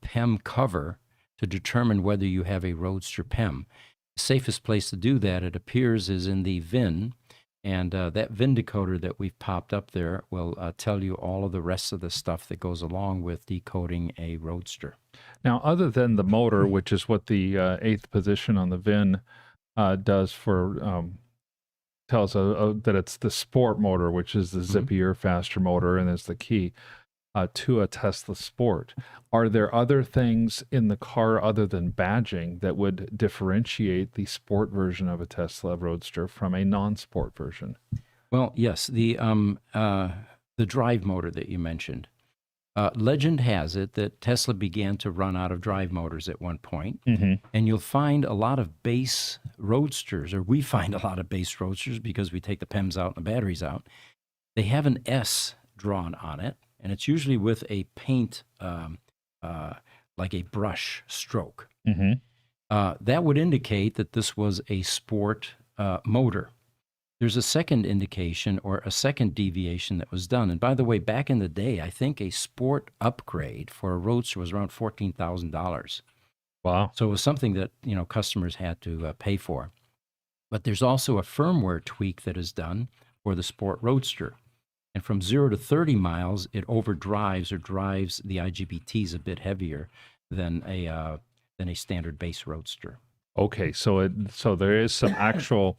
PEM cover to determine whether you have a Roadster PEM. The safest place to do that, it appears, is in the VIN. And that VIN decoder that we've popped up there will tell you all of the rest of the stuff that goes along with decoding a Roadster. Now, other than the motor, which is what the 8th position on the VIN does for, tells that it's the sport motor, which is the zippier, faster motor, and is the key to a Tesla Sport. Are there other things in the car other than badging that would differentiate the sport version of a Tesla Roadster from a non-sport version? Well, yes, the drive motor that you mentioned. Legend has it that Tesla began to run out of drive motors at one point, and you'll find a lot of base Roadsters, or we find a lot of base Roadsters because we take the PEMs out and the batteries out. They have an S drawn on it, and it's usually with a paint, like a brush stroke. That would indicate that this was a sport motor. There's a second indication or a second deviation that was done. And by the way, back in the day, I think a sport upgrade for a Roadster was around $14,000. Wow. So it was something that, customers had to pay for. But there's also a firmware tweak that is done for the Sport Roadster. And from 0 to 30 miles, it overdrives or drives the IGBTs a bit heavier than a standard base Roadster. Okay, so there is some actual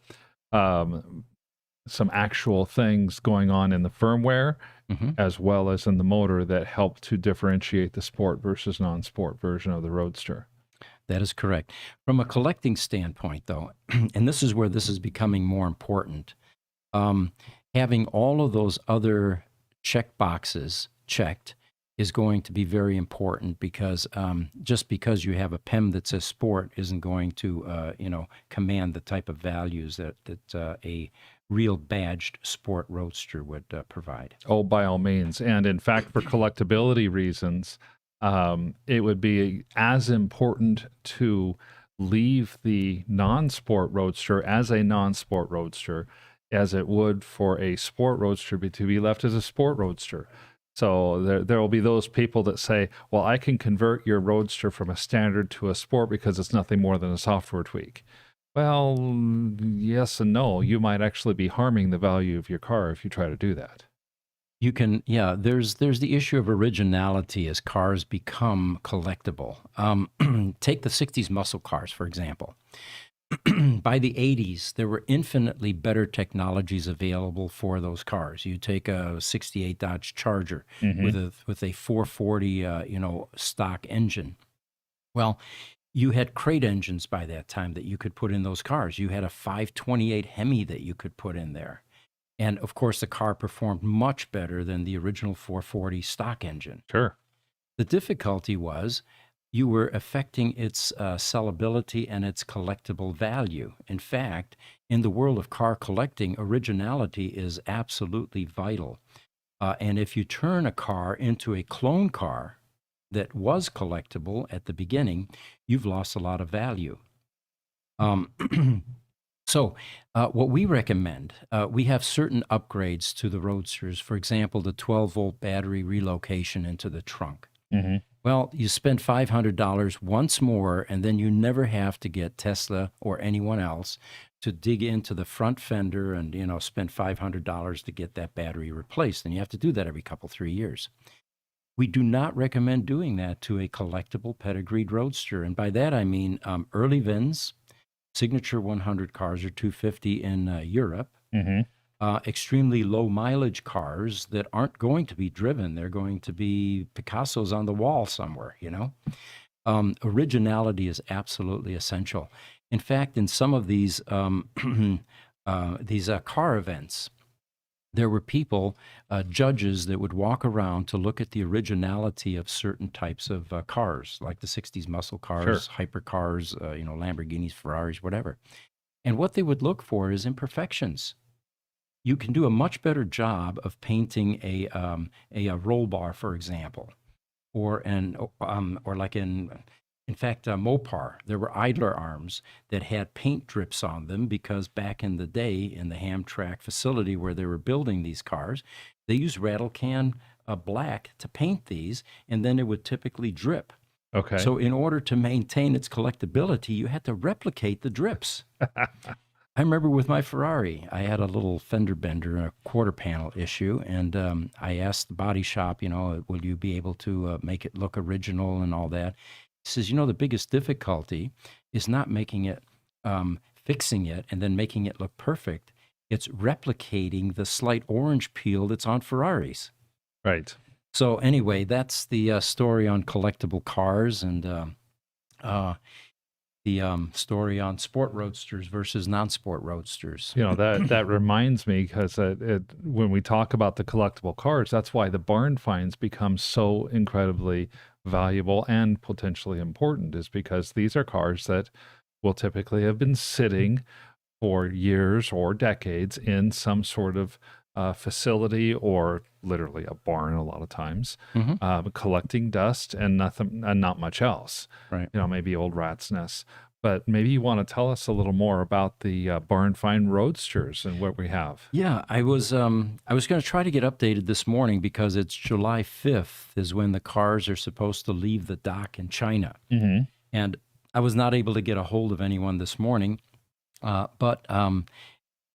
things going on in the firmware as well as in the motor that help to differentiate the sport versus non-sport version of the Roadster. That is correct. From a collecting standpoint, though, and this is where this is becoming more important, having all of those other check boxes checked is going to be very important because just because you have a PEM that says sport isn't going to, command the type of values that a real badged sport Roadster would provide. Oh, by all means. And in fact, for collectability reasons, it would be as important to leave the non-sport Roadster as a non-sport Roadster as it would for a sport Roadster to be left as a sport Roadster. So there will be those people that say, well, I can convert your Roadster from a standard to a sport because it's nothing more than a software tweak. Well, yes and no. You might actually be harming the value of your car if you try to do that. You can, there's the issue of originality as cars become collectible. Take the 60s muscle cars, for example. By the 80s, there were infinitely better technologies available for those cars. You take a 68 Dodge Charger with a 440, stock engine. Well, you had crate engines by that time that you could put in those cars. You had a 528 Hemi that you could put in there. And of course, the car performed much better than the original 440 stock engine. Sure. The difficulty was you were affecting its sellability and its collectible value. In fact, in the world of car collecting, originality is absolutely vital. And if you turn a car into a clone car that was collectible at the beginning, you've lost a lot of value. So what we recommend, we have certain upgrades to the Roadsters. For example, the 12-volt battery relocation into the trunk. Well, you spend $500 once more, and then you never have to get Tesla or anyone else to dig into the front fender and, spend $500 to get that battery replaced. And you have to do that every 3 years. We do not recommend doing that to a collectible pedigreed Roadster. And by that, I mean early VINs, Signature 100 cars or 250 in Europe, extremely low mileage cars that aren't going to be driven. They're going to be Picasso's on the wall somewhere, Originality is absolutely essential. In fact, in some of these car events, there were people, judges, that would walk around to look at the originality of certain types of cars, like the 60s muscle cars, hypercars, Lamborghinis, Ferraris, whatever. And what they would look for is imperfections. You can do a much better job of painting a roll bar, for example, or like in fact, Mopar, there were idler arms that had paint drips on them because back in the day in the Hamtramck facility where they were building these cars, they used rattle can black to paint these, and then it would typically drip. Okay. So in order to maintain its collectability, you had to replicate the drips. I remember with my Ferrari, I had a little fender bender, a quarter panel issue, and I asked the body shop, will you be able to make it look original and all that? He says, the biggest difficulty is not making it, fixing it, and then making it look perfect. It's replicating the slight orange peel that's on Ferraris. Right. So anyway, that's the story on collectible cars and the story on sport roadsters versus non-sport roadsters. That reminds me, because when we talk about the collectible cars, that's why the barn finds become so incredibly valuable and potentially important, is because these are cars that will typically have been sitting for years or decades in some sort of facility, or literally a barn a lot of times, collecting dust and nothing and not much else. Right. Maybe old rat's nests. But maybe you want to tell us a little more about the barn find Roadsters and what we have. Yeah, I was going to try to get updated this morning because it's July 5th is when the cars are supposed to leave the dock in China. And I was not able to get a hold of anyone this morning, but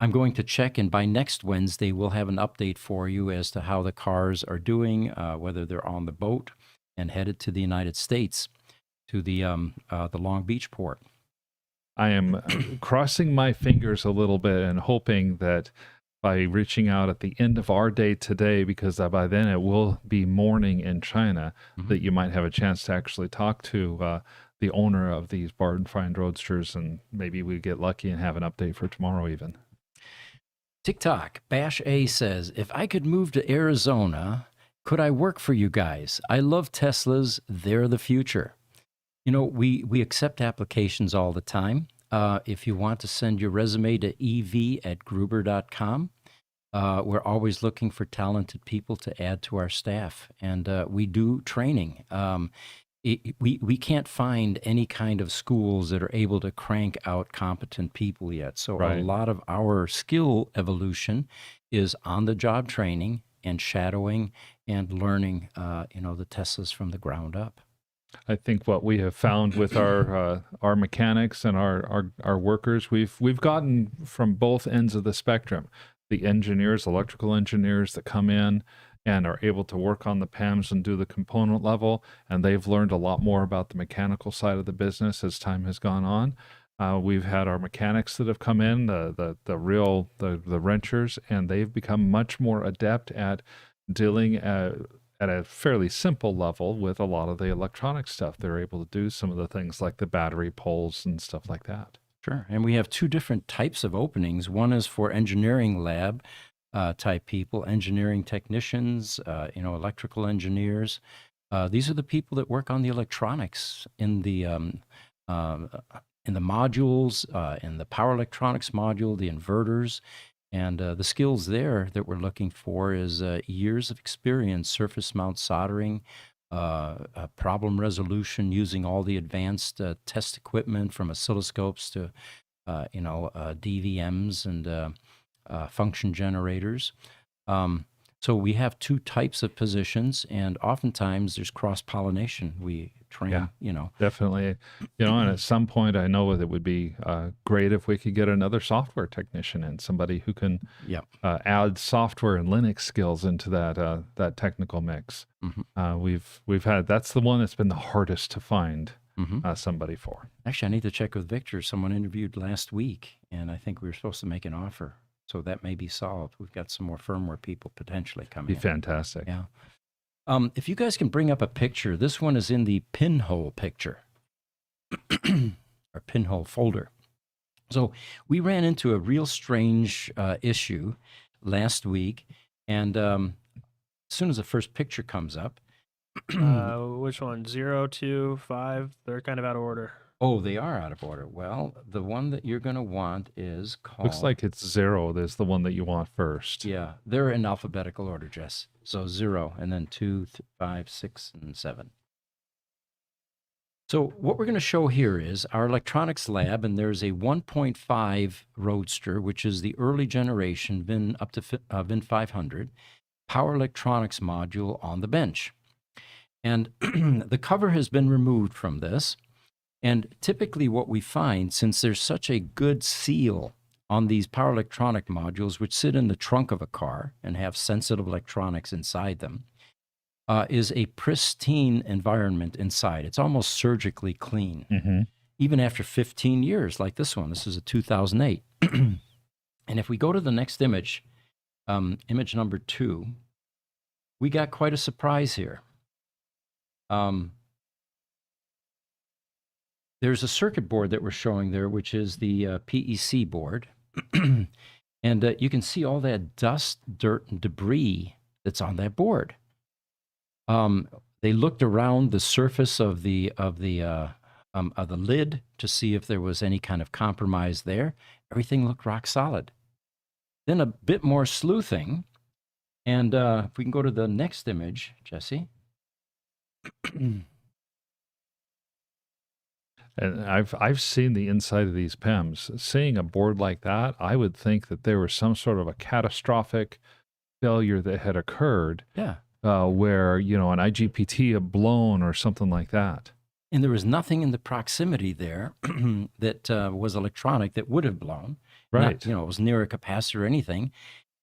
I'm going to check, and by next Wednesday, we'll have an update for you as to how the cars are doing, whether they're on the boat and headed to the United States, to the Long Beach port. I am crossing my fingers a little bit and hoping that by reaching out at the end of our day today, because by then it will be morning in China, that you might have a chance to actually talk to the owner of these barn find Roadsters, and maybe we get lucky and have an update for tomorrow even. TikTok, Bash A says, if I could move to Arizona, could I work for you guys? I love Teslas. They're the future. We accept applications all the time. If you want to send your resume to ev@gruber.com, we're always looking for talented people to add to our staff, and we do training. We can't find any kind of schools that are able to crank out competent people yet. So a lot of our skill evolution is on-the-job training and shadowing and learning, the Teslas from the ground up. I think what we have found with our mechanics and our workers, we've gotten from both ends of the spectrum. The engineers, electrical engineers that come in and are able to work on the PEMs and do the component level, and they've learned a lot more about the mechanical side of the business as time has gone on. We've had our mechanics that have come in, the wrenchers, and they've become much more adept at dealing at a fairly simple level with a lot of the electronic stuff. They're able to do some of the things like the battery pulls and stuff like that. Sure. And we have two different types of openings. One is for engineering lab type people, engineering technicians, electrical engineers. These are the people that work on the electronics in the modules, in the power electronics module, the inverters. And the skills there that we're looking for is years of experience, surface mount soldering, problem resolution using all the advanced test equipment from oscilloscopes to, DVMs and function generators. So we have two types of positions, and oftentimes there's cross-pollination. We train, Yeah. Definitely. And at some point, I know that it would be great if we could get another software technician in, somebody who can Yep. add software and Linux skills into that technical mix. We've had, that's the one that's been the hardest to find somebody for. Actually, I need to check with Victor. Someone interviewed last week, and I think we were supposed to make an offer. So that may be solved. We've got some more firmware people potentially coming Be in. fantastic. Yeah. If you guys can bring up a picture, this one is in the pinhole picture, or pinhole folder. So we ran into a real strange issue last week, and as soon as the first picture comes up, Which one? 0, 2, 5? They're kind of out of order. oh, they are out of order. Well, the one that you're going to want is called... Looks like it's 0. There's the one that you want first. Yeah, they're in alphabetical order, Jess. So 0, and then 2, 5, 6, and 7. So what we're going to show here is our electronics lab, and there's a 1.5 Roadster, which is the early generation VIN up to VIN 500 power electronics module on the bench. And the cover has been removed from this. And typically what we find, since there's such a good seal on these power electronic modules, which sit in the trunk of a car and have sensitive electronics inside them, is a pristine environment inside. It's almost surgically clean, even after 15 years like this one. This is a 2008. And if we go to the next image, image number 2, we got quite a surprise here. There's a circuit board that we're showing there, which is the PEC board. And you can see all that dust, dirt, and debris that's on that board. They looked around the surface of the lid to see if there was any kind of compromise there. Everything looked rock solid. Then a bit more sleuthing, and if we can go to the next image, Jesse. And I've seen the inside of these PEMs. Seeing a board like that, I would think that there was some sort of a catastrophic failure that had occurred. Yeah. Where, an IGBT had blown or something like that. And there was nothing in the proximity there that was electronic that would have blown. Right. Not, it was near a capacitor or anything,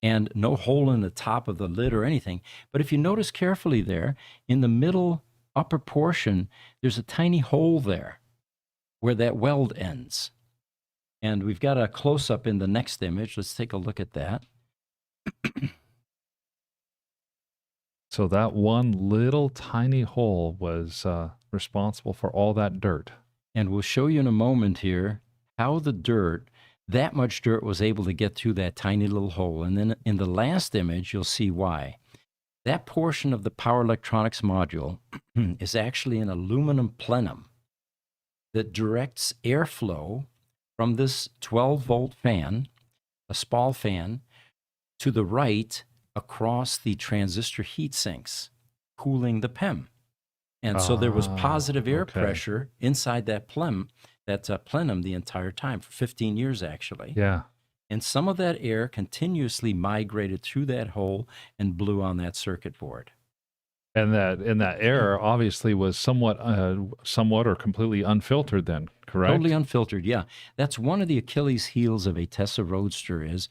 and no hole in the top of the lid or anything. But if you notice carefully there, in the middle upper portion, there's a tiny hole there where that weld ends. And we've got a close-up in the next image. Let's take a look at that. So that one little tiny hole was responsible for all that dirt. And we'll show you in a moment here how the dirt, that much dirt, was able to get through that tiny little hole. And then in the last image, you'll see why. That portion of the power electronics module is actually an aluminum plenum that directs airflow from this 12-volt fan, a SPAL fan, to the right across the transistor heat sinks, cooling the PEM. And so there was positive air pressure inside that plenum the entire time, for 15 years actually. Yeah. And some of that air continuously migrated through that hole and blew on that circuit board. And that air obviously was somewhat or completely unfiltered then, correct? Totally unfiltered, yeah. That's one of the Achilles heels of a Tesla Roadster is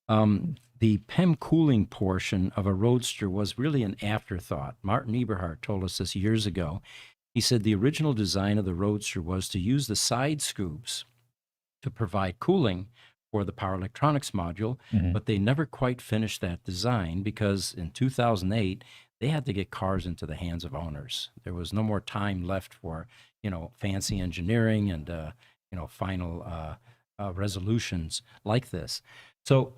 the PEM cooling portion of a Roadster was really an afterthought. Martin Eberhard told us this years ago. He said the original design of the Roadster was to use the side scoops to provide cooling for the power electronics module, but they never quite finished that design because in 2008, they had to get cars into the hands of owners. There was no more time left for, fancy engineering and, final resolutions like this. So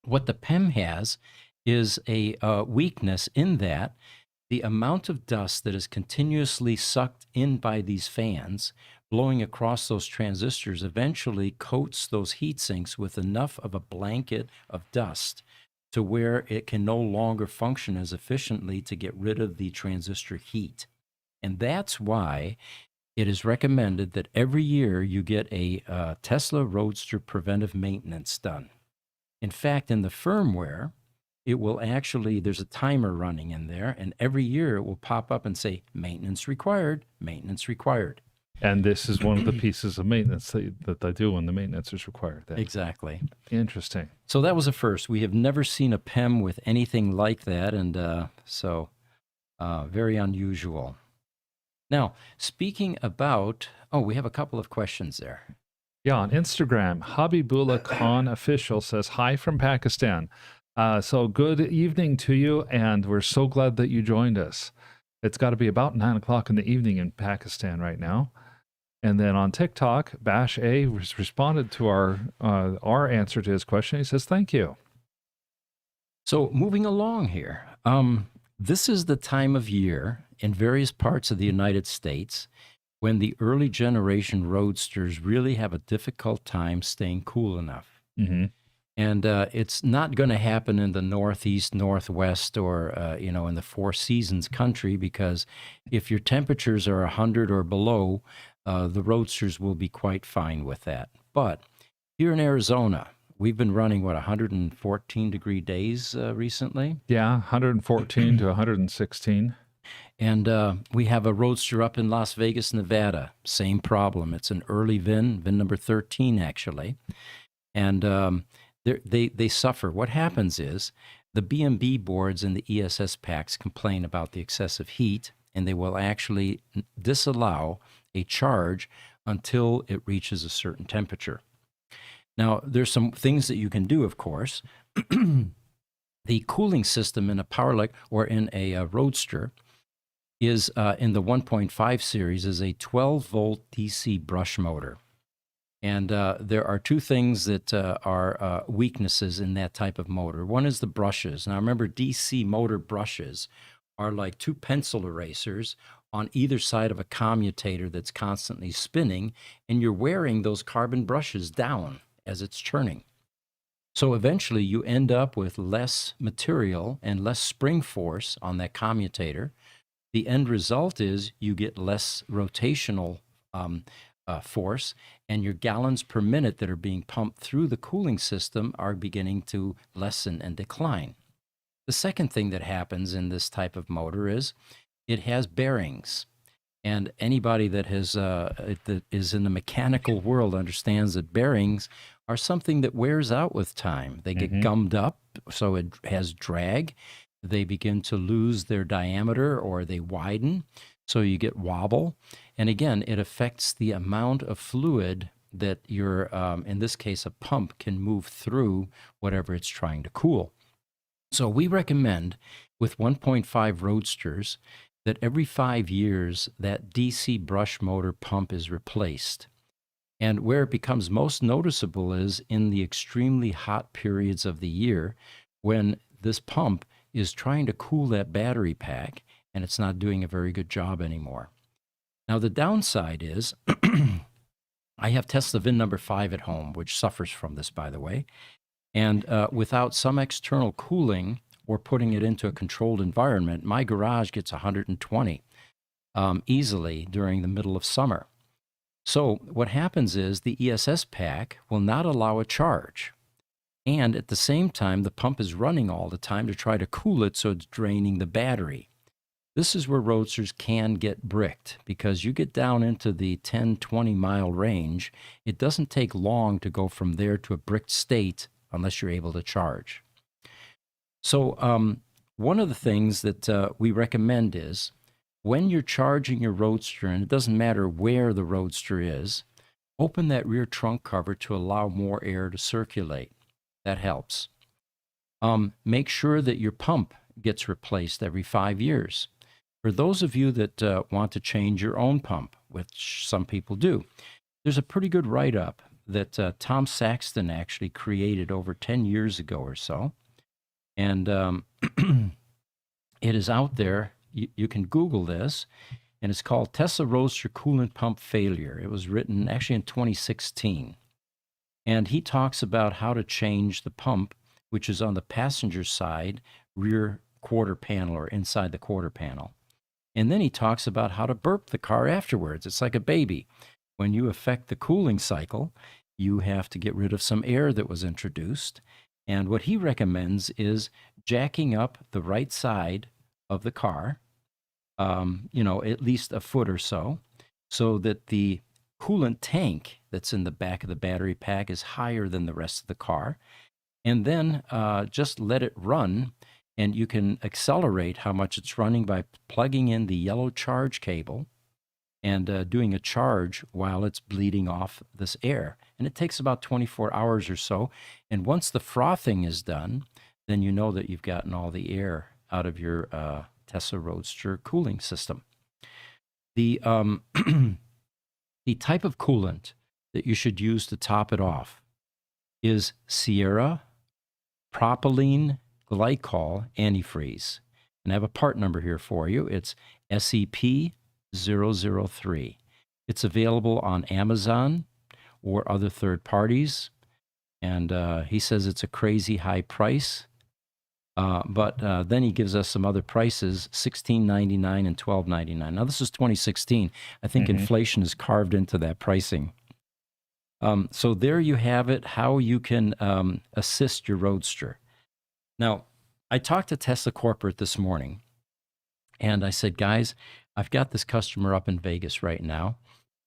what the PEM has is a weakness in that the amount of dust that is continuously sucked in by these fans blowing across those transistors eventually coats those heat sinks with enough of a blanket of dust to where it can no longer function as efficiently to get rid of the transistor heat. And that's why it is recommended that every year you get a Tesla Roadster preventive maintenance done. In fact, in the firmware, it will actually, there's a timer running in there, and every year it will pop up and say, maintenance required, maintenance required. And this is one of the pieces of maintenance that they do when the maintenance is required. Then. Exactly. Interesting. So that was a first. We have never seen a PEM with anything like that, and so very unusual. Now, speaking about, we have a couple of questions there. Yeah, on Instagram, Habibullah Khan Official says, hi from Pakistan. So good evening to you, and we're so glad that you joined us. It's got to be about 9 o'clock in the evening in Pakistan right now. And then on TikTok, Bash A responded to our answer to his question. He says, thank you. So moving along here, this is the time of year in various parts of the United States when the early generation Roadsters really have a difficult time staying cool enough. Mm-hmm. And it's not going to happen in the Northeast, Northwest, or, in the Four Seasons country, because if your temperatures are 100 or below, the Roadsters will be quite fine with that. But here in Arizona, we've been running, 114-degree days recently? Yeah, 114 to 116. And we have a Roadster up in Las Vegas, Nevada. Same problem. It's an early VIN number 13, actually. And they suffer. What happens is the BMB boards and the ESS packs complain about the excessive heat, and they will actually disallow a charge until it reaches a certain temperature. Now, there's some things that you can do, of course. The cooling system in a or in a Roadster is in the 1.5 series is a 12-volt DC brush motor. And there are two things that are weaknesses in that type of motor. One is the brushes. Now, remember, DC motor brushes are like two pencil erasers on either side of a commutator that's constantly spinning, and you're wearing those carbon brushes down as it's turning. So eventually you end up with less material and less spring force on that commutator. The end result is you get less rotational force, and your gallons per minute that are being pumped through the cooling system are beginning to lessen and decline. The second thing that happens in this type of motor is it has bearings. And anybody that that is in the mechanical world understands that bearings are something that wears out with time. They get gummed up, so it has drag. They begin to lose their diameter, or they widen, so you get wobble. And again, it affects the amount of fluid that your, in this case, a pump can move through whatever it's trying to cool. So we recommend with 1.5 Roadsters that every 5 years that DC brush motor pump is replaced. And where it becomes most noticeable is in the extremely hot periods of the year when this pump is trying to cool that battery pack and it's not doing a very good job anymore. Now, the downside is I have Tesla VIN number 5 at home, which suffers from this, by the way. And without some external cooling or putting it into a controlled environment, my garage gets 120 easily during the middle of summer. So what happens is the ESS pack will not allow a charge. And at the same time, the pump is running all the time to try to cool it, so it's draining the battery. This is where Roadsters can get bricked, because you get down into the 10, 20-mile range. It doesn't take long to go from there to a bricked state unless you're able to charge. So one of the things that we recommend is when you're charging your Roadster, and it doesn't matter where the Roadster is, open that rear trunk cover to allow more air to circulate. That helps. Make sure that your pump gets replaced every 5 years. For those of you that want to change your own pump, which some people do, there's a pretty good write-up that Tom Saxton actually created over 10 years ago or so. And it is out there. You can Google this, and it's called Tesla Roadster Coolant Pump Failure. It was written actually in 2016. And he talks about how to change the pump, which is on the passenger side rear quarter panel or inside the quarter panel. And then he talks about how to burp the car afterwards. It's like a baby. When you affect the cooling cycle, you have to get rid of some air that was introduced. And what he recommends is jacking up the right side of the car, at least a foot or so that the coolant tank that's in the back of the battery pack is higher than the rest of the car. And then just let it run, and you can accelerate how much it's running by plugging in the yellow charge cable and doing a charge while it's bleeding off this air. And it takes about 24 hours or so. And once the frothing is done, then you know that you've gotten all the air out of your Tesla Roadster cooling system. The the type of coolant that you should use to top it off is Sierra propylene glycol antifreeze. And I have a part number here for you. It's SEP003. It's available on Amazon or other third parties. And he says it's a crazy high price. But then he gives us some other prices, $16.99 and $12.99. Now, this is 2016. I think inflation is carved into that pricing. So there you have it, how you can assist your Roadster. Now, I talked to Tesla Corporate this morning, and I said, guys, I've got this customer up in Vegas right now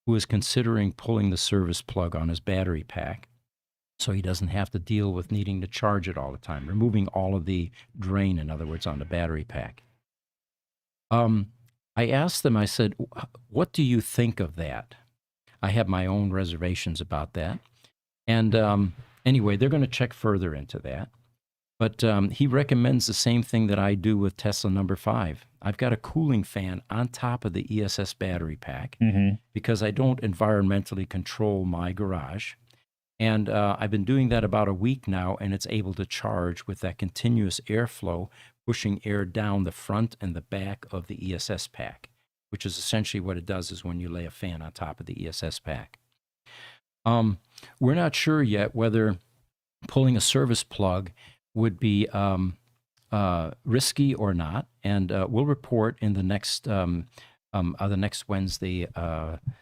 who is considering pulling the service plug on his battery pack, so he doesn't have to deal with needing to charge it all the time, removing all of the drain, in other words, on the battery pack. I asked them, I said, what do you think of that? I have my own reservations about that. And anyway, they're going to check further into that. But he recommends the same thing that I do with Tesla number 5. I've got a cooling fan on top of the ESS battery pack because I don't environmentally control my garage. And I've been doing that about a week now, and it's able to charge with that continuous airflow, pushing air down the front and the back of the ESS pack, which is essentially what it does is when you lay a fan on top of the ESS pack. We're not sure yet whether pulling a service plug would be risky or not, and we'll report in the next Wednesday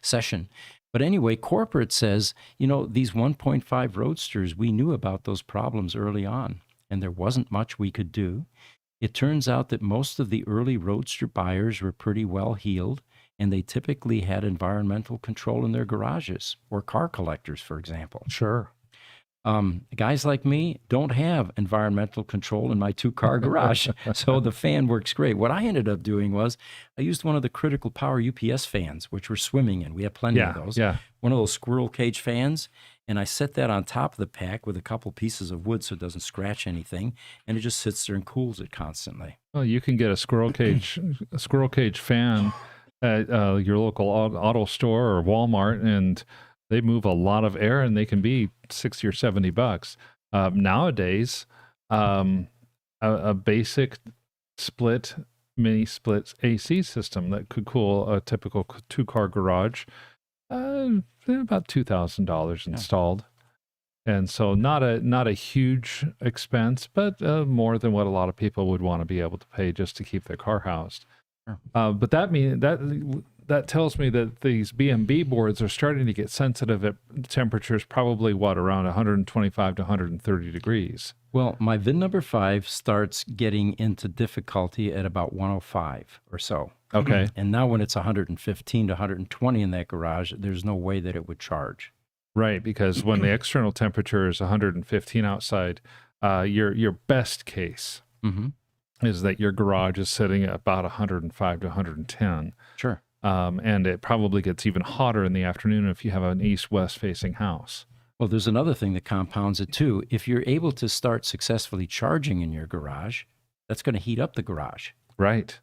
session. But anyway, corporate says, these 1.5 Roadsters, we knew about those problems early on, and there wasn't much we could do. It turns out that most of the early Roadster buyers were pretty well heeled, and they typically had environmental control in their garages, or car collectors, for example. Sure. Guys like me don't have environmental control in my 2-car garage, so the fan works great. What I ended up doing was I used one of the critical power UPS fans, which we're swimming in. We have plenty of those. Yeah. One of those squirrel cage fans, and I set that on top of the pack with a couple pieces of wood so it doesn't scratch anything, and it just sits there and cools it constantly. Well, you can get a squirrel cage fan at your local auto store or Walmart, and they move a lot of air, and they can be $60 or $70. Nowadays, a basic mini split AC system that could cool a typical 2-car garage, about $2,000 installed. And so not a huge expense, but more than what a lot of people would want to be able to pay just to keep their car housed. Sure. But that tells me that these BMB boards are starting to get sensitive at temperatures probably, around 125 to 130 degrees. Well, my VIN number 5 starts getting into difficulty at about 105 or so. Okay. And now when it's 115 to 120 in that garage, there's no way that it would charge. Right, because when the external temperature is 115 outside, your best case is that your garage is sitting at about 105 to 110. Sure. And it probably gets even hotter in the afternoon if you have an east-west facing house. Well, there's another thing that compounds it too. If you're able to start successfully charging in your garage, that's going to heat up the garage. Right.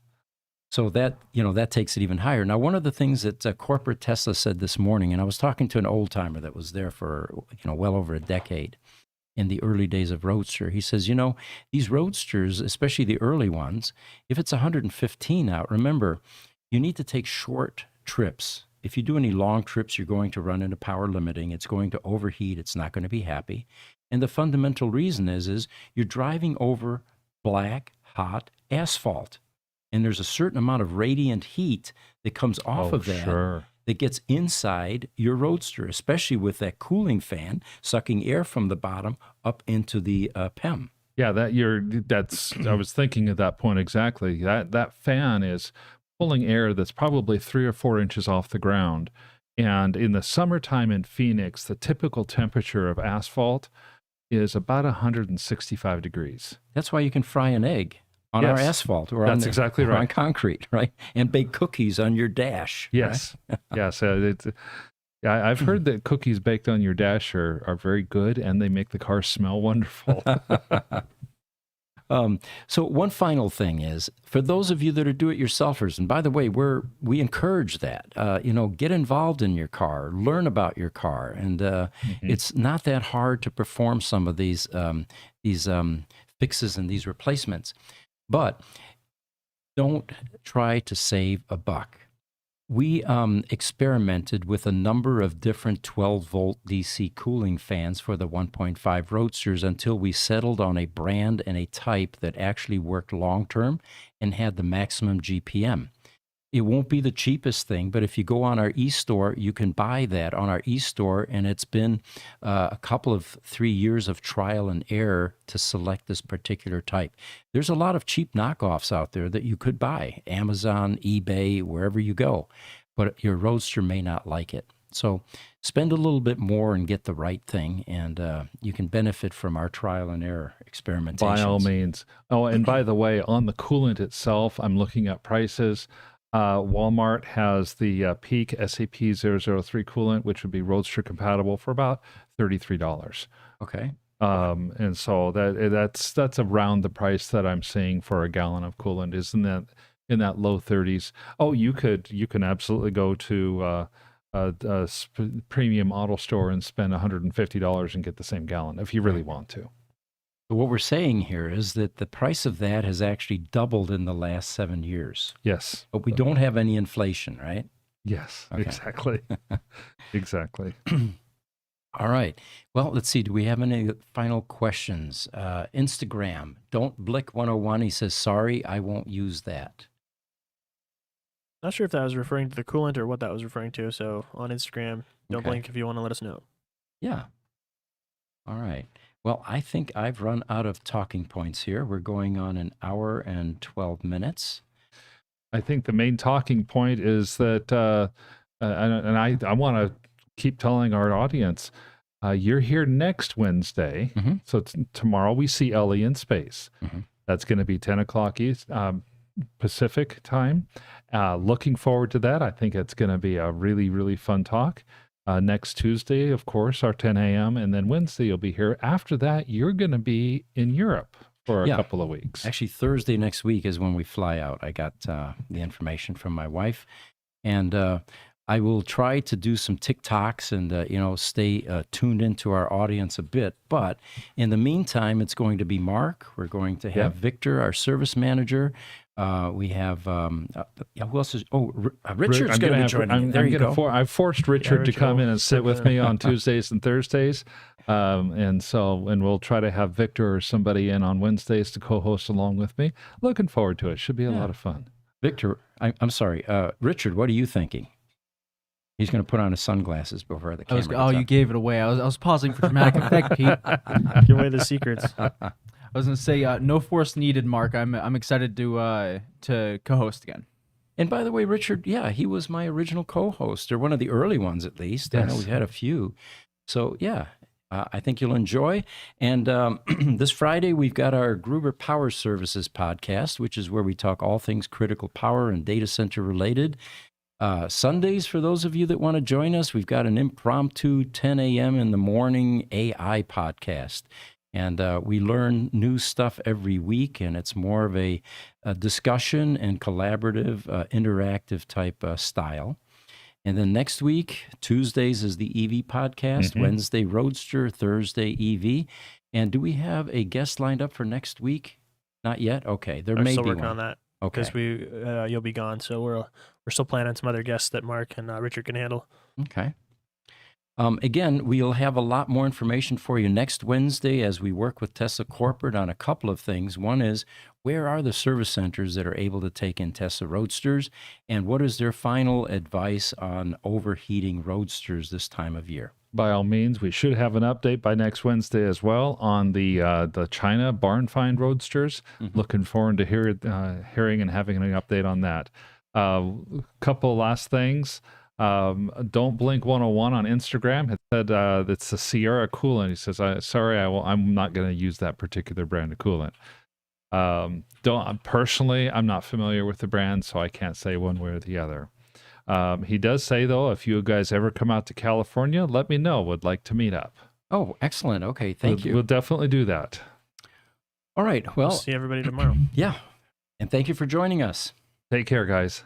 So that takes it even higher. Now, one of the things that corporate Tesla said this morning, and I was talking to an old timer that was there for well over a decade in the early days of Roadster. He says, these Roadsters, especially the early ones, if it's 115 out, remember, you need to take short trips. If you do any long trips, you're going to run into power limiting. It's going to overheat. It's not going to be happy. And the fundamental reason is you're driving over black, hot asphalt. And there's a certain amount of radiant heat that comes off of that that gets inside your Roadster, especially with that cooling fan sucking air from the bottom up into the PEM. Yeah, I was thinking at that point exactly. That fan is pulling air that's probably 3 or 4 inches off the ground. And in the summertime in Phoenix, the typical temperature of asphalt is about 165 degrees. That's why you can fry an egg on our Yes, asphalt or that's exactly or right. on concrete, right? And bake cookies on your dash. Yes, yes. Yeah, I've heard that cookies baked on your dash are very good, and they make the car smell wonderful. Right? So one final thing is, for those of you that are do-it-yourselfers, and by the way, we encourage that. Get involved in your car, learn about your car, and it's not that hard to perform some of these fixes and these replacements. But don't try to save a buck. We experimented with a number of different 12-volt DC cooling fans for the 1.5 Roadsters until we settled on a brand and a type that actually worked long-term and had the maximum GPM. It won't be the cheapest thing, but if you go on our e-store, you can buy that on our e-store, and it's been a couple of 3 years of trial and error to select this particular type. There's a lot of cheap knockoffs out there that you could buy, Amazon, eBay, wherever you go, but your Roadster may not like it. So spend a little bit more and get the right thing, and you can benefit from our trial and error experimentations. By all means. Oh, and by the way, on the coolant itself, I'm looking at prices. Walmart has the Peak SAP003 coolant, which would be Roadster compatible, for about $33. Okay. And so that's around the price that I'm seeing for a gallon of coolant, is in that low 30s. Oh, you can absolutely go to a premium auto store and spend $150 and get the same gallon if you really want to. But what we're saying here is that the price of that has actually doubled in the last 7 years. Yes. But we don't have any inflation, right? Yes, Okay. exactly. Exactly. All right. Well, let's see. Do we have any final questions? Instagram, Don't Blick 101. He says, sorry, I won't use that. Not sure if that was referring to the coolant or what that was referring to. So on Instagram, don't blink if you want to let us know. Yeah. All right. Well, I think I've run out of talking points here. We're going on an hour and 12 minutes. I think the main talking point is that, I want to keep telling our audience, you're here next Wednesday. Mm-hmm. So tomorrow we see Ellie in space. Mm-hmm. That's going to be 10 o'clock East, Pacific time. Looking forward to that. I think it's going to be a really, really fun talk. Next Tuesday, of course, our 10 a.m. And then Wednesday, you'll be here. After that, you're going to be in Europe for a couple of weeks. Actually, Thursday next week is when we fly out. I got the information from my wife. And I will try to do some TikToks and, stay tuned into our audience a bit. But in the meantime, it's going to be Mark. We're going to have Victor, our service manager. We have, who else is, Richard's going to be joining. There you go. I've forced Richard to come in and sit with me on Tuesdays and Thursdays. And we'll try to have Victor or somebody in on Wednesdays to co-host along with me. Looking forward to it. Should be a lot of fun. Victor, I'm sorry. Richard, what are you thinking? He's going to put on his sunglasses before the camera. You gave it away. I was pausing for dramatic effect, Pete. Give away the secrets. I was going to say, no force needed, Mark. I'm excited to co-host again. And by the way, Richard, he was my original co-host, or one of the early ones at least. Yes. I know we've had a few. So, I think you'll enjoy. And this Friday, we've got our Gruber Power Services podcast, which is where we talk all things critical power and data center related. Sundays, for those of you that want to join us, we've got an impromptu 10 a.m. in the morning AI podcast. And we learn new stuff every week, and it's more of a discussion and collaborative, interactive type style. And then next week, Tuesdays is the EV podcast, Wednesday Roadster, Thursday EV. And do we have a guest lined up for next week? Not yet? Okay, there may be one. We're still working on that. Okay. Because you'll be gone, so we're still planning some other guests that Mark and Richard can handle. Okay. Again, we'll have a lot more information for you next Wednesday as we work with Tesla Corporate on a couple of things. One is, where are the service centers that are able to take in Tesla Roadsters, and what is their final advice on overheating Roadsters this time of year? by all means. We should have an update by next Wednesday as well on the China barn find Roadsters. Looking forward to hearing and having an update on that. Couple last things. Don't Blink 101 on Instagram. It said it's a Sierra coolant. He says, I'm not going to use that particular brand of coolant. Personally, I'm not familiar with the brand, so I can't say one way or the other. He does say, though, if you guys ever come out to California, let me know. Would like to meet up. Oh, excellent. Okay, thank you. We'll definitely do that. All right. Well, We'll see everybody tomorrow. Yeah. And thank you for joining us. Take care, guys.